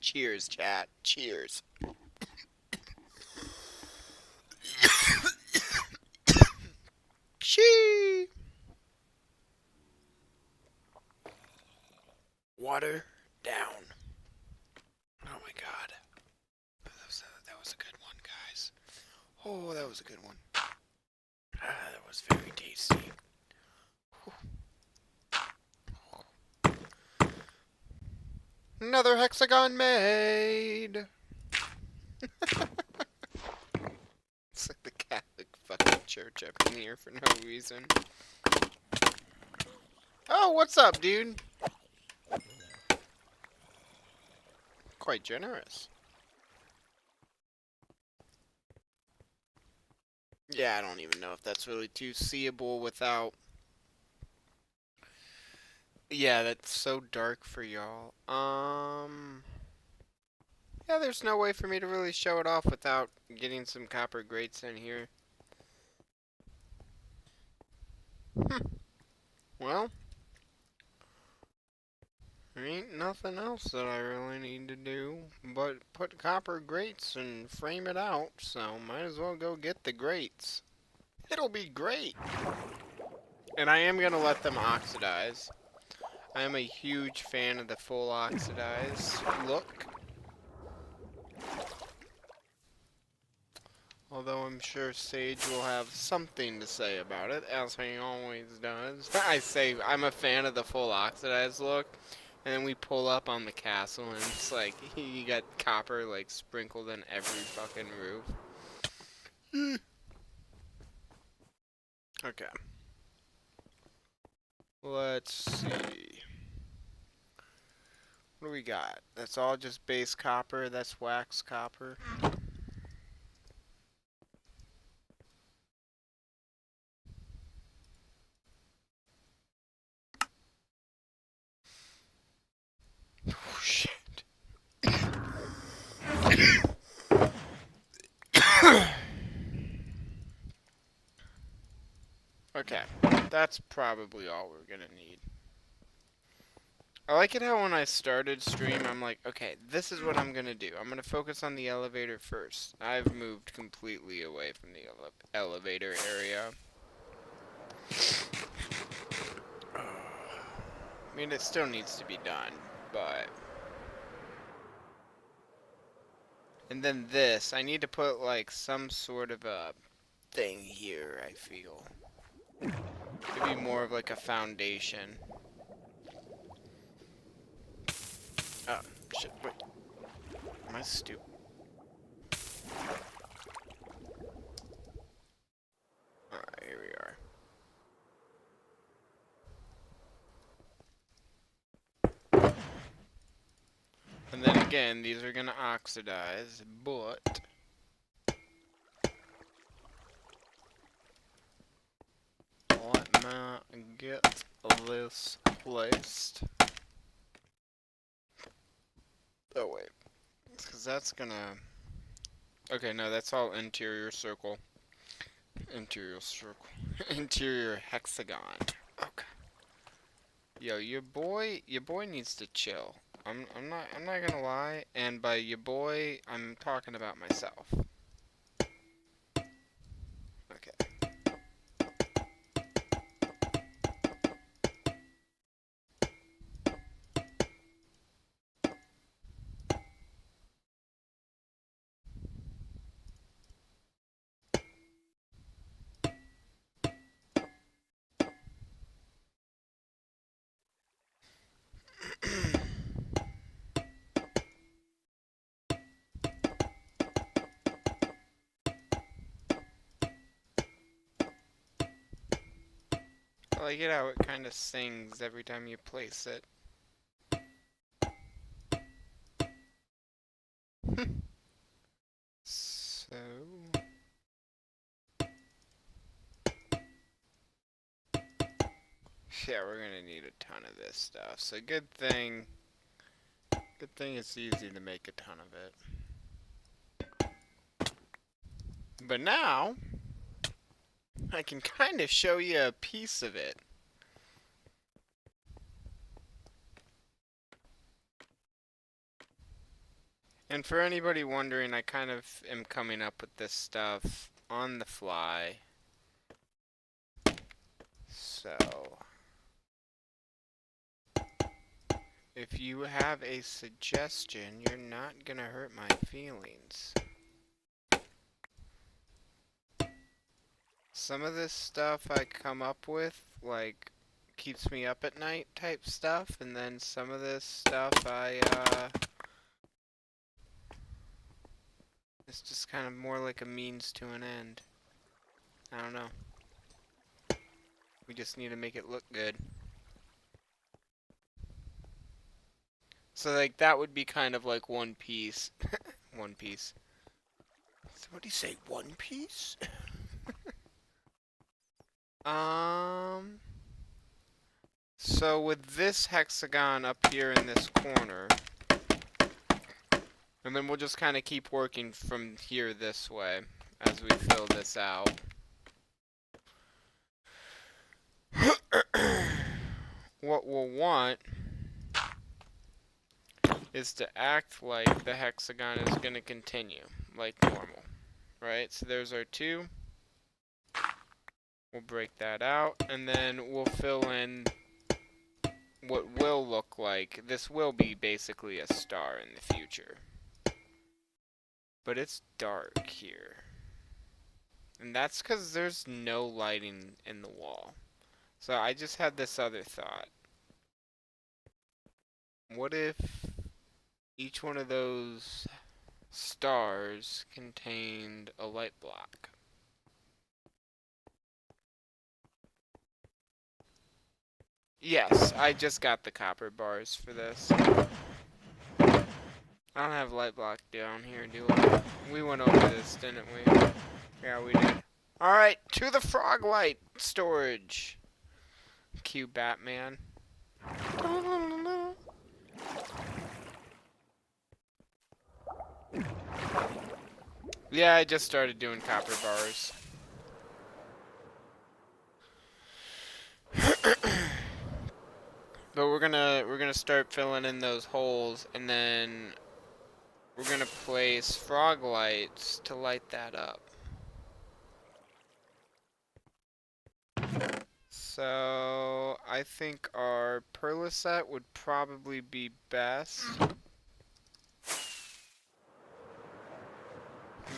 Cheers, chat. Cheers. Shee. Water down. Oh my god. That was a good one, guys. Oh, that was a good one. That was very tasty. Another hexagon made! It's like the Catholic fucking church up in here for no reason. Oh, what's up, dude? Quite generous. Yeah, I don't even know if that's really too seeable without... Yeah, that's so dark for y'all. Yeah, there's no way for me to really show it off without getting some copper grates in here. Well, there ain't nothing else that I really need to do but put copper grates and frame it out, so might as well go get the grates. It'll be great! And I am gonna let them oxidize. I am a huge fan of the full oxidized look. Although I'm sure Sage will have something to say about it, as he always does. I say I'm a fan of the full oxidized look, and then we pull up on the castle and it's like, you got copper like sprinkled in every fucking roof. Okay. Let's see. What do we got? That's all just base copper, that's wax copper. Oh, shit. Okay, that's probably all we're gonna need. I like it how when I started stream, I'm like, okay, this is what I'm gonna do. I'm gonna focus on the elevator first. I've moved completely away from the elevator area. I mean, it still needs to be done, but... And then this, I need to put like some sort of a thing here, I feel. Maybe more of like a foundation. Oh, shit, wait. Am I stupid? Alright, here we are. And then again, these are gonna oxidize, but... Let me get this placed. Oh wait, because that's gonna... Okay, no, that's all interior circle. Interior circle. Interior hexagon. Okay. Yo, your boy needs to chill. I'm not gonna lie, and by your boy, I'm talking about myself. Okay. I like it how it kind of sings every time you place it. So... Yeah, we're gonna need a ton of this stuff. So good thing it's easy to make a ton of it. But now, I can kind of show you a piece of it. And for anybody wondering, I kind of am coming up with this stuff on the fly. So, if you have a suggestion, you're not gonna hurt my feelings. Some of this stuff I come up with, like, keeps me up at night type stuff, and then some of this stuff it's just kind of more like a means to an end. I don't know. We just need to make it look good. So, like, that would be kind of like One Piece. One Piece. What do you say, One Piece? So with this hexagon up here in this corner, and then we'll just kind of keep working from here this way as we fill this out. What we'll want is to act like the hexagon is going to continue like normal, right? So there's our 2. We'll break that out, and then we'll fill in what will look like. This will be basically a star in the future. But it's dark here. And that's because there's no lighting in the wall. So I just had this other thought. What if each one of those stars contained a light block? Yes, I just got the copper bars for this. I don't have light block down here, do I? We went over this, didn't we? Yeah, we did. Alright, to the frog light storage. Cue Batman. Yeah, I just started doing copper bars. But we're gonna start filling in those holes, and then we're gonna place frog lights to light that up. So I think our perlacet would probably be best.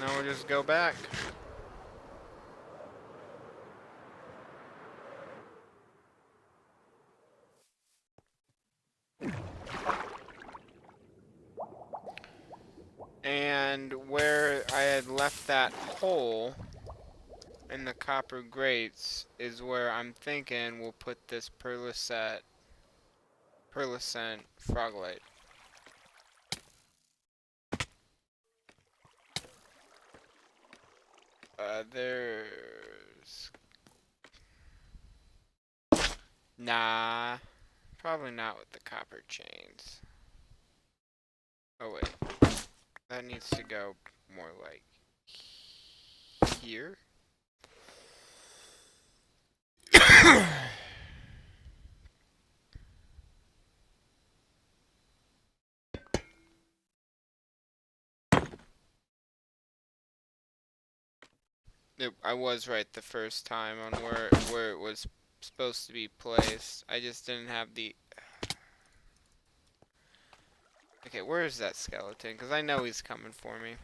Now we'll just go back. And where I had left that hole in the copper grates is where I'm thinking we'll put this perlacent frog light. There's... Nah, probably not with the copper chains. Oh wait, that needs to go more like here. I was right the first time on where it was supposed to be placed. I just didn't have the... Okay, where is that skeleton? Because I know he's coming for me.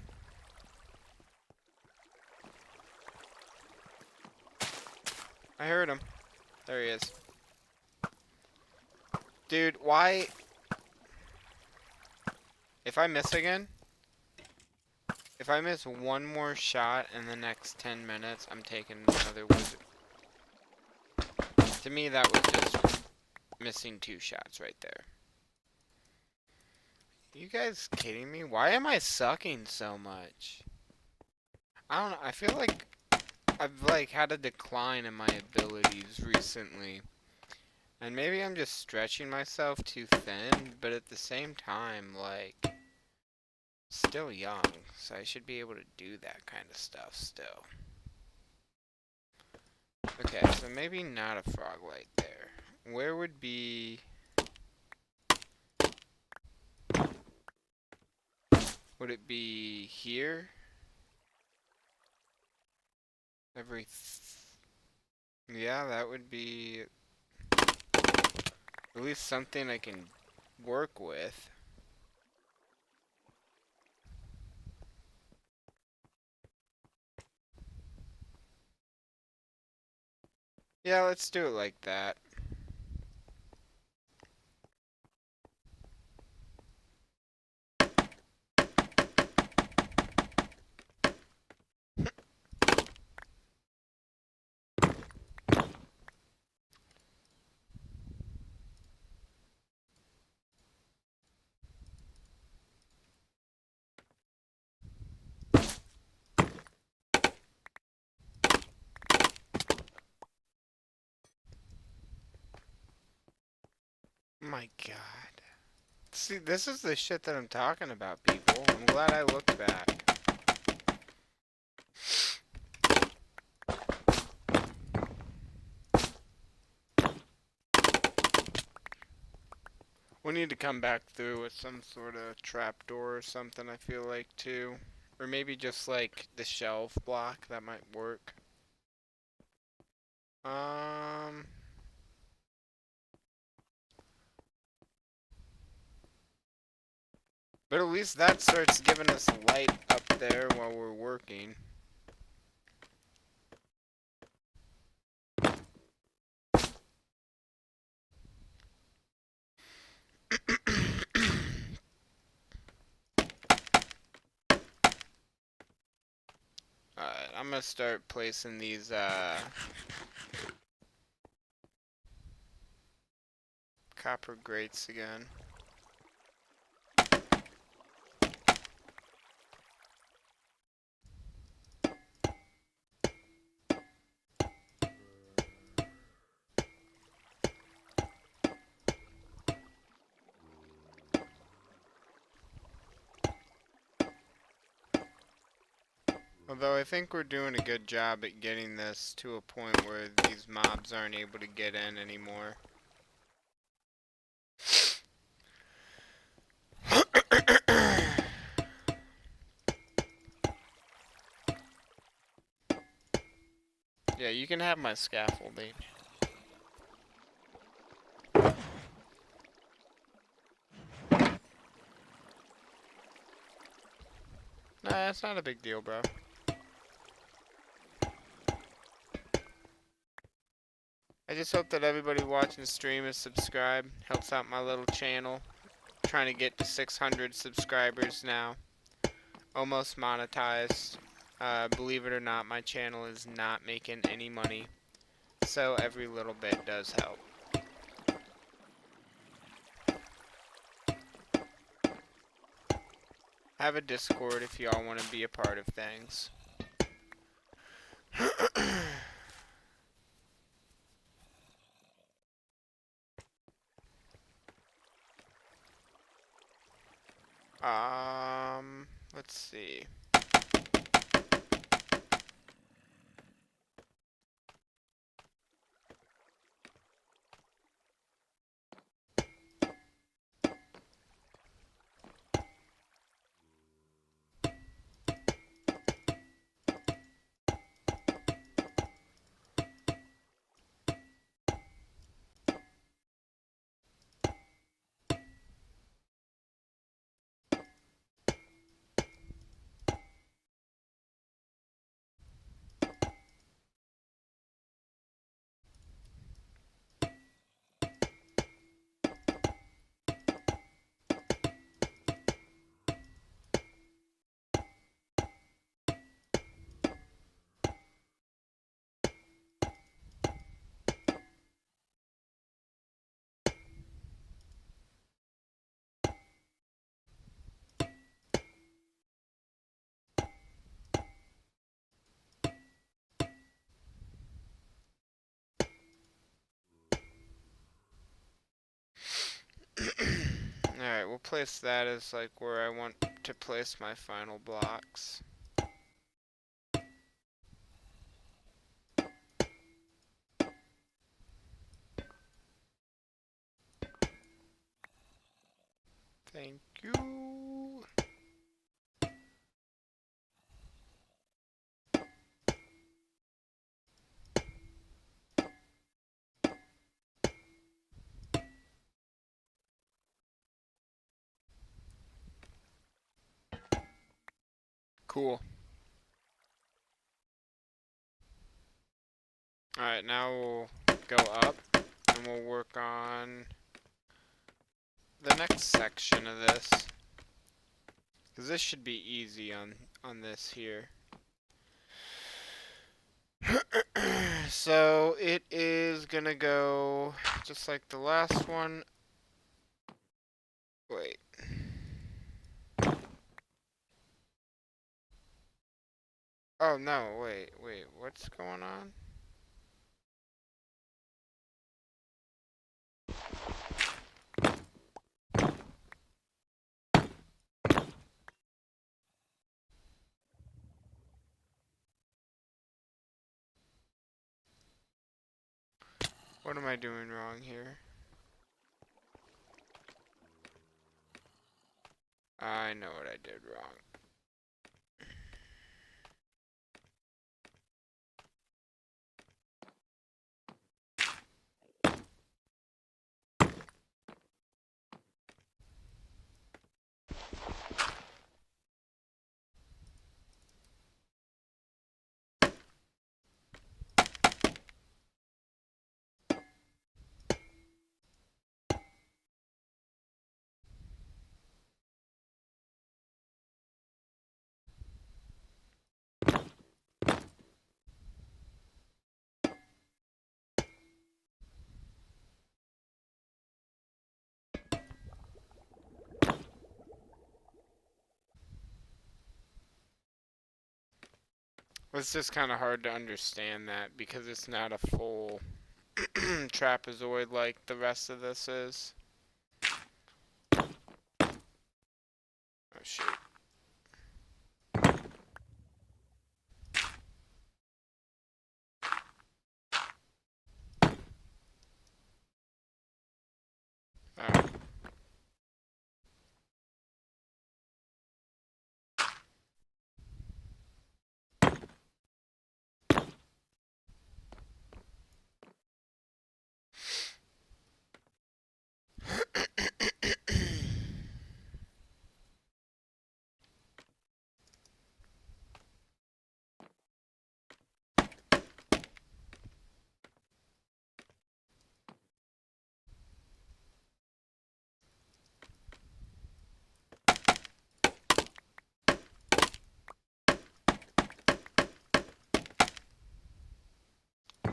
I heard him. There he is. Dude, why... If I miss again... If I miss one more shot in the next 10 minutes, I'm taking another wizard. To me, that was just missing 2 shots right there. You guys kidding me? Why am I sucking so much? I don't know. I feel like I've had a decline in my abilities recently. And maybe I'm just stretching myself too thin, but at the same time, still young, so I should be able to do that kind of stuff still. Okay, so maybe not a frog light there. Where would be... Would it be here? Yeah, that would be at least something I can work with. Yeah, let's do it like that. My God. See, this is the shit that I'm talking about, people. I'm glad I looked back. We need to come back through with some sort of trapdoor or something, I feel like, too. Or maybe just, like, the shelf block. That might work. But at least that starts giving us light up there while we're working. Alright, I'm gonna start placing these, copper grates again. Although I think we're doing a good job at getting this to a point where these mobs aren't able to get in anymore. Yeah, you can have my scaffolding. Nah, it's not a big deal, bro. I just hope that everybody watching the stream is subscribed. Helps out my little channel. Trying to get to 600 subscribers now. Almost monetized. Believe it or not, my channel is not making any money. So every little bit does help. I have a Discord if y'all want to be a part of things. Let's see. Alright, we'll place that as like where I want to place my final blocks. Thank you. Cool. Alright, now we'll go up and we'll work on the next section of this. Because this should be easy on this here. So it is gonna go just like the last one. Wait. Oh no, wait, what's going on? What am I doing wrong here? I know what I did wrong. It's just kind of hard to understand that because it's not a full trapezoid like the rest of this is. Oh shoot. Alright.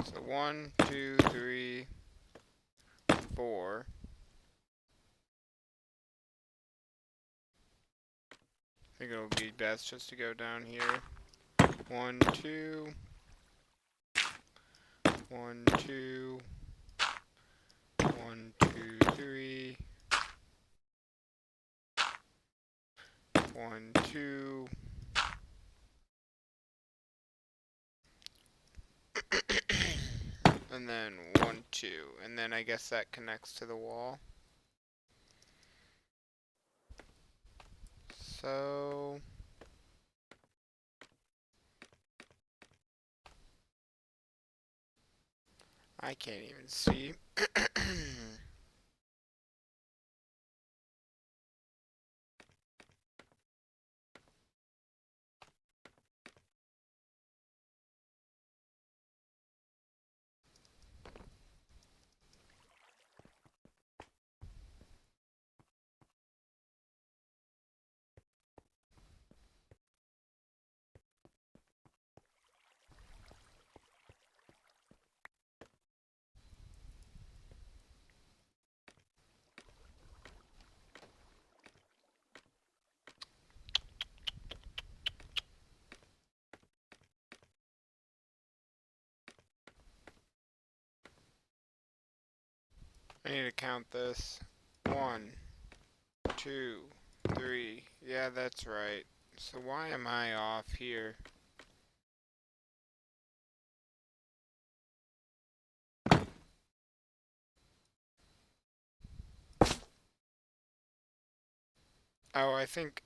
So 1, 2, 3, 4. I think it'll be best just to go down here. 1, 2. 1, 2. 1, 2, 3. 1, 2. And then 1, 2. And then I guess that connects to the wall. So I can't even see. I need to count this. 1, 2, 3. Yeah, that's right. So why am I off here? Oh, I think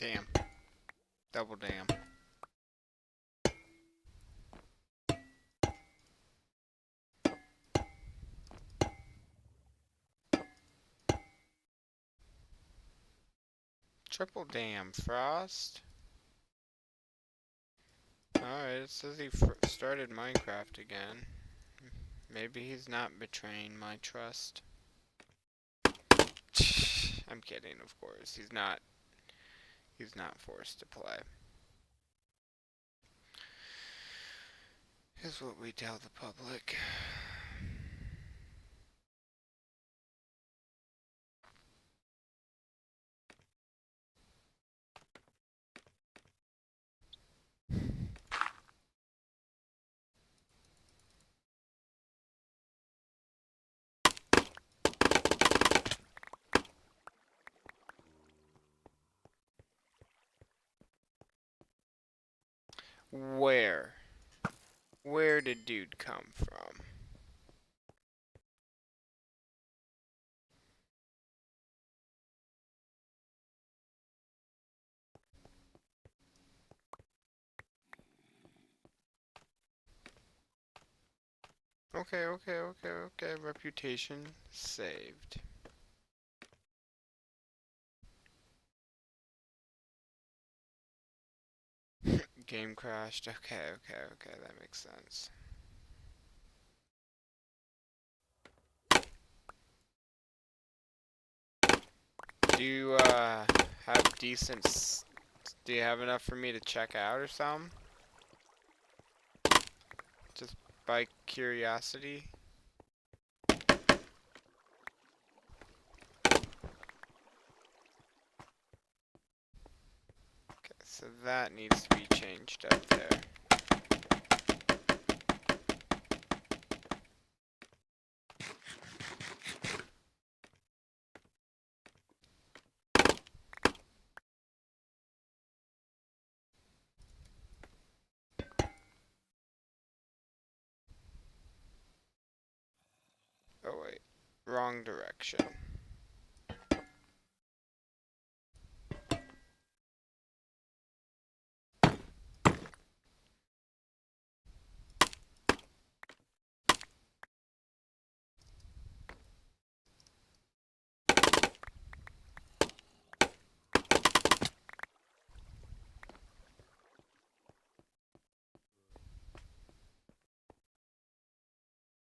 Damn. Double damn. Triple damn, Frost. Alright, it says he started Minecraft again. Maybe he's not betraying my trust. I'm kidding, of course. He's not forced to play. Here's what we tell the public. Where? Where did dude come from? Okay. Reputation saved. Game crashed. Okay, that makes sense. Do you have do you have enough for me to check out or something? Just by curiosity? Okay, so that needs to be changed up there. Oh wait, wrong direction.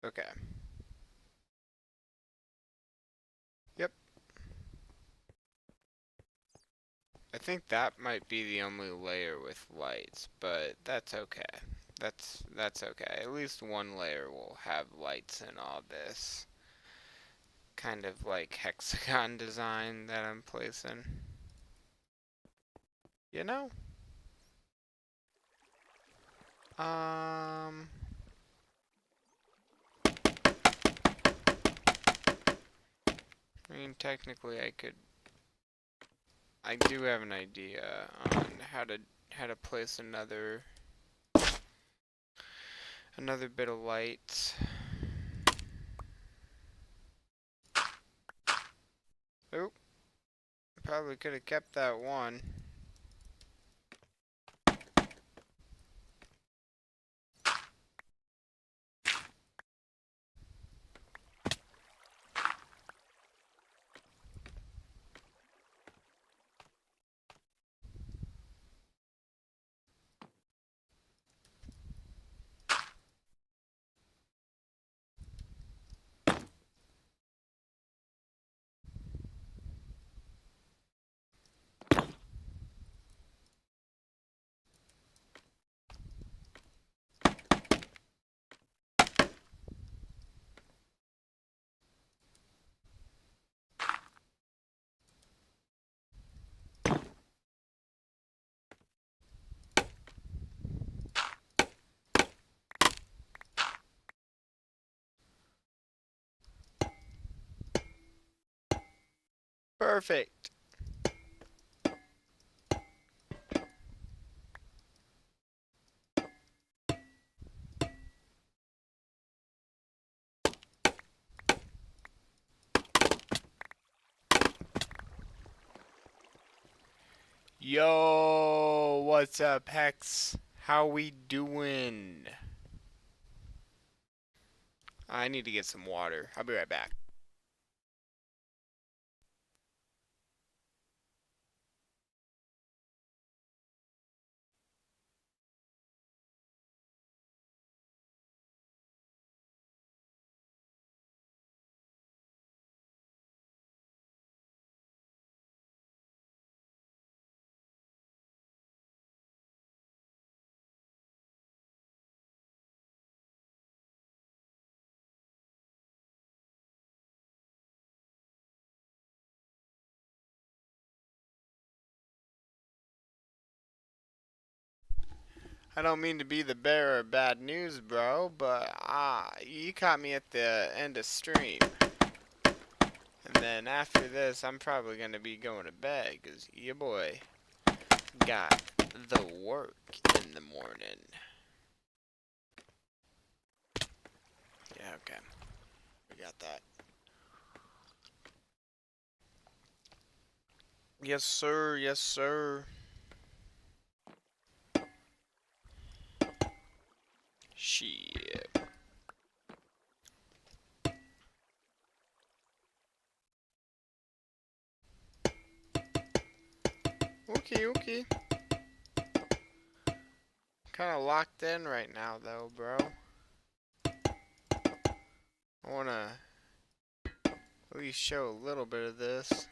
Okay. Yep. I think that might be the only layer with lights, but that's okay. That's okay. At least one layer will have lights in all this kind of like hexagon design that I'm placing. You know? I mean, technically I do have an idea on how to place another bit of light. Oh, probably could have kept that one. Perfect. Yo, what's up, Hex? How we doing? I need to get some water. I'll be right back. I don't mean to be the bearer of bad news, bro, but you caught me at the end of stream. And then after this, I'm probably going to be going to bed, because your boy got the work in the morning. Yeah, okay. We got that. Yes, sir. Yes, sir. Shit. Okay. Kind of locked in right now, though, bro. I want to at least show a little bit of this.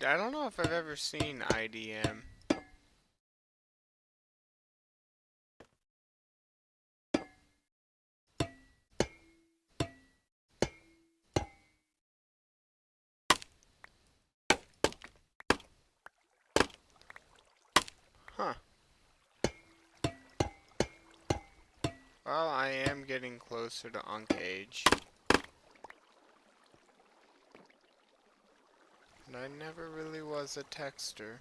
I don't know if I've ever seen IDM. Huh. Well, I am getting closer to Unk Age. And I never really was a texter.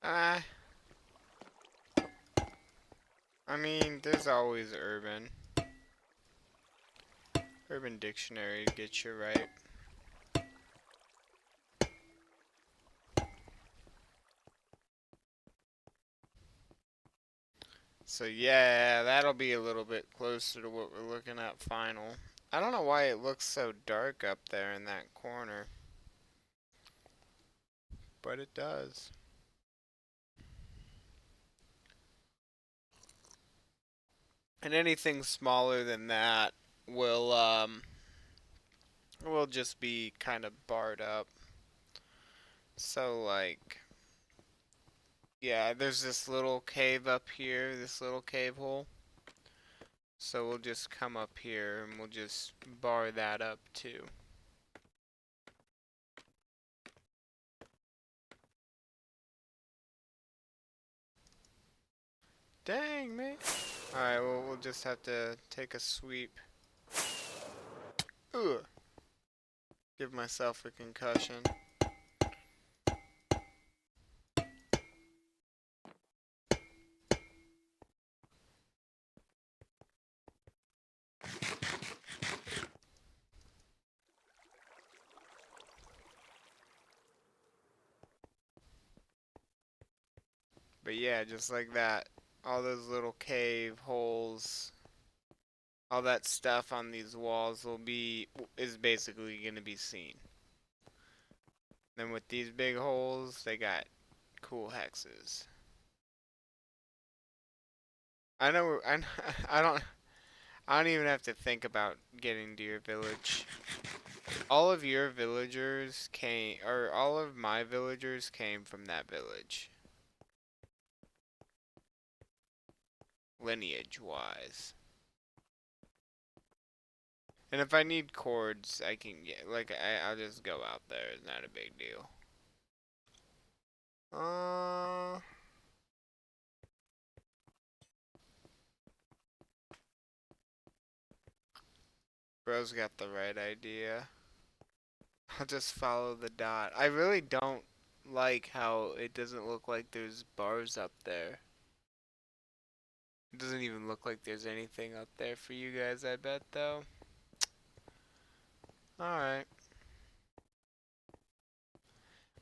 Uh, I mean, there's always Urban. Urban Dictionary to get you right. So yeah, that'll be a little bit closer to what we're looking at final. I don't know why it looks so dark up there in that corner. But it does. And anything smaller than that will just be kind of barred up. So like, yeah, there's this little cave up here, this little cave hole. So we'll just come up here and we'll just bar that up too. Dang, man. Alright, well, we'll just have to take a sweep. Ugh. Give myself a concussion. But yeah, just like that. All those little cave holes, all that stuff on these walls is basically gonna be seen. Then with these big holes, they got cool hexes. I know I don't I don't even have to think about getting to your village. All of your villagers came, or all of my villagers came from that village, lineage wise. And if I need cords, I can get, like, I'll just go out there. It's not a big deal. Uh, Bro's got the right idea. I'll just follow the dot. I really don't like how it doesn't look like there's bars up there. It doesn't even look like there's anything up there for you guys, I bet, though. Alright.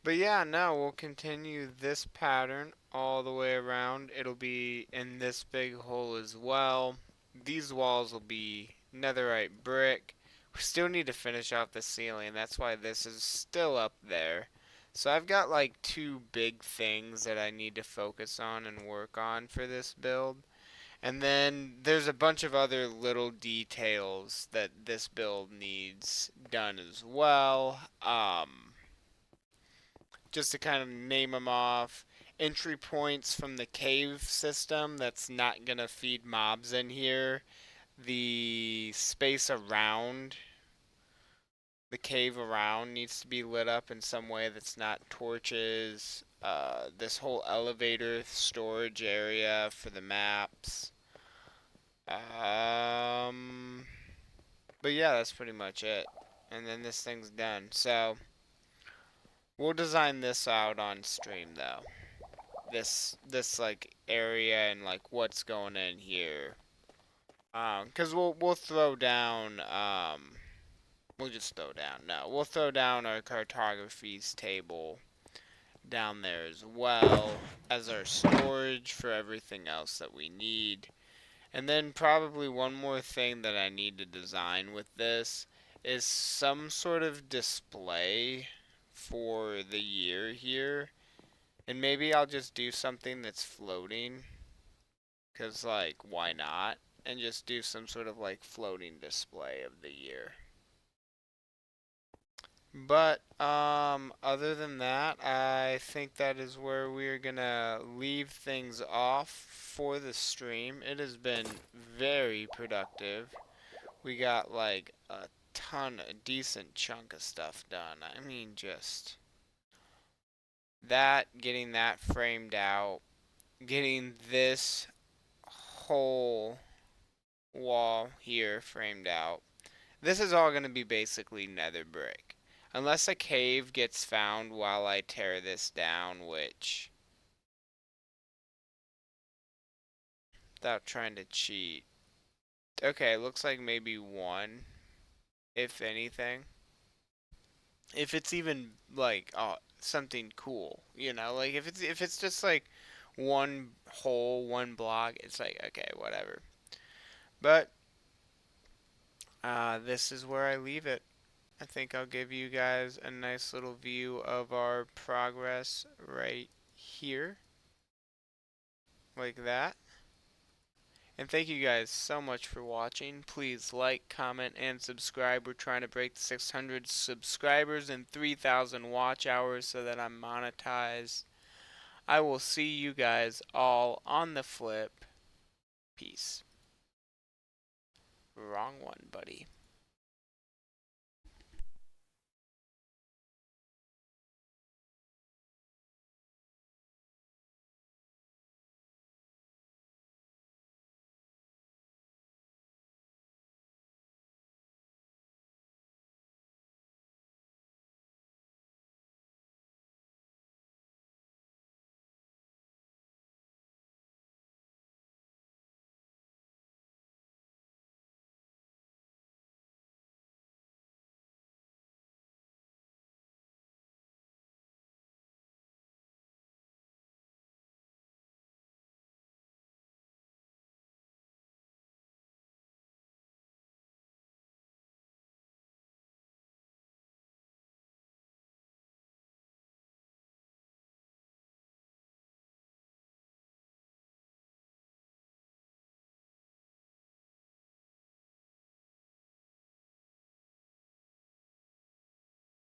But yeah, no, we'll continue this pattern all the way around. It'll be in this big hole as well. These walls will be netherite brick. We still need to finish off the ceiling. That's why this is still up there. So I've got like two big things that I need to focus on and work on for this build. And then there's a bunch of other little details that this build needs done as well. Just to kind of name them off. Entry points from the cave system that's not going to feed mobs in here. The space around the cave around needs to be lit up in some way that's not torches. This whole elevator storage area for the maps. But yeah, that's pretty much it. And then this thing's done. So we'll design this out on stream though. This like area and like what's going in here. 'Cause we'll throw down we'll just throw down. No, we'll throw down our cartography's table down there as well as our storage for everything else that we need. And then probably one more thing that I need to design with this is some sort of display for the year here. And maybe I'll just do something that's floating. 'Cause like, why not? And just do some sort of like floating display of the year. But other than that, I think that is where we're gonna leave things off for the stream. It has been very productive. We got like a decent chunk of stuff done. I mean, just that, getting that framed out, getting this whole wall here framed out. This is all going to be basically nether brick. Unless a cave gets found while I tear this down, which, without trying to cheat. Okay, looks like maybe one, if anything. If it's even like something cool, you know, like if it's just like one hole, one block, it's like okay, whatever. But this is where I leave it. I think I'll give you guys a nice little view of our progress right here, like that. And thank you guys so much for watching. Please like, comment, and subscribe. We're trying to break the 600 subscribers and 3,000 watch hours so that I'm monetized. I will see you guys all on the flip. Peace. Wrong one, buddy.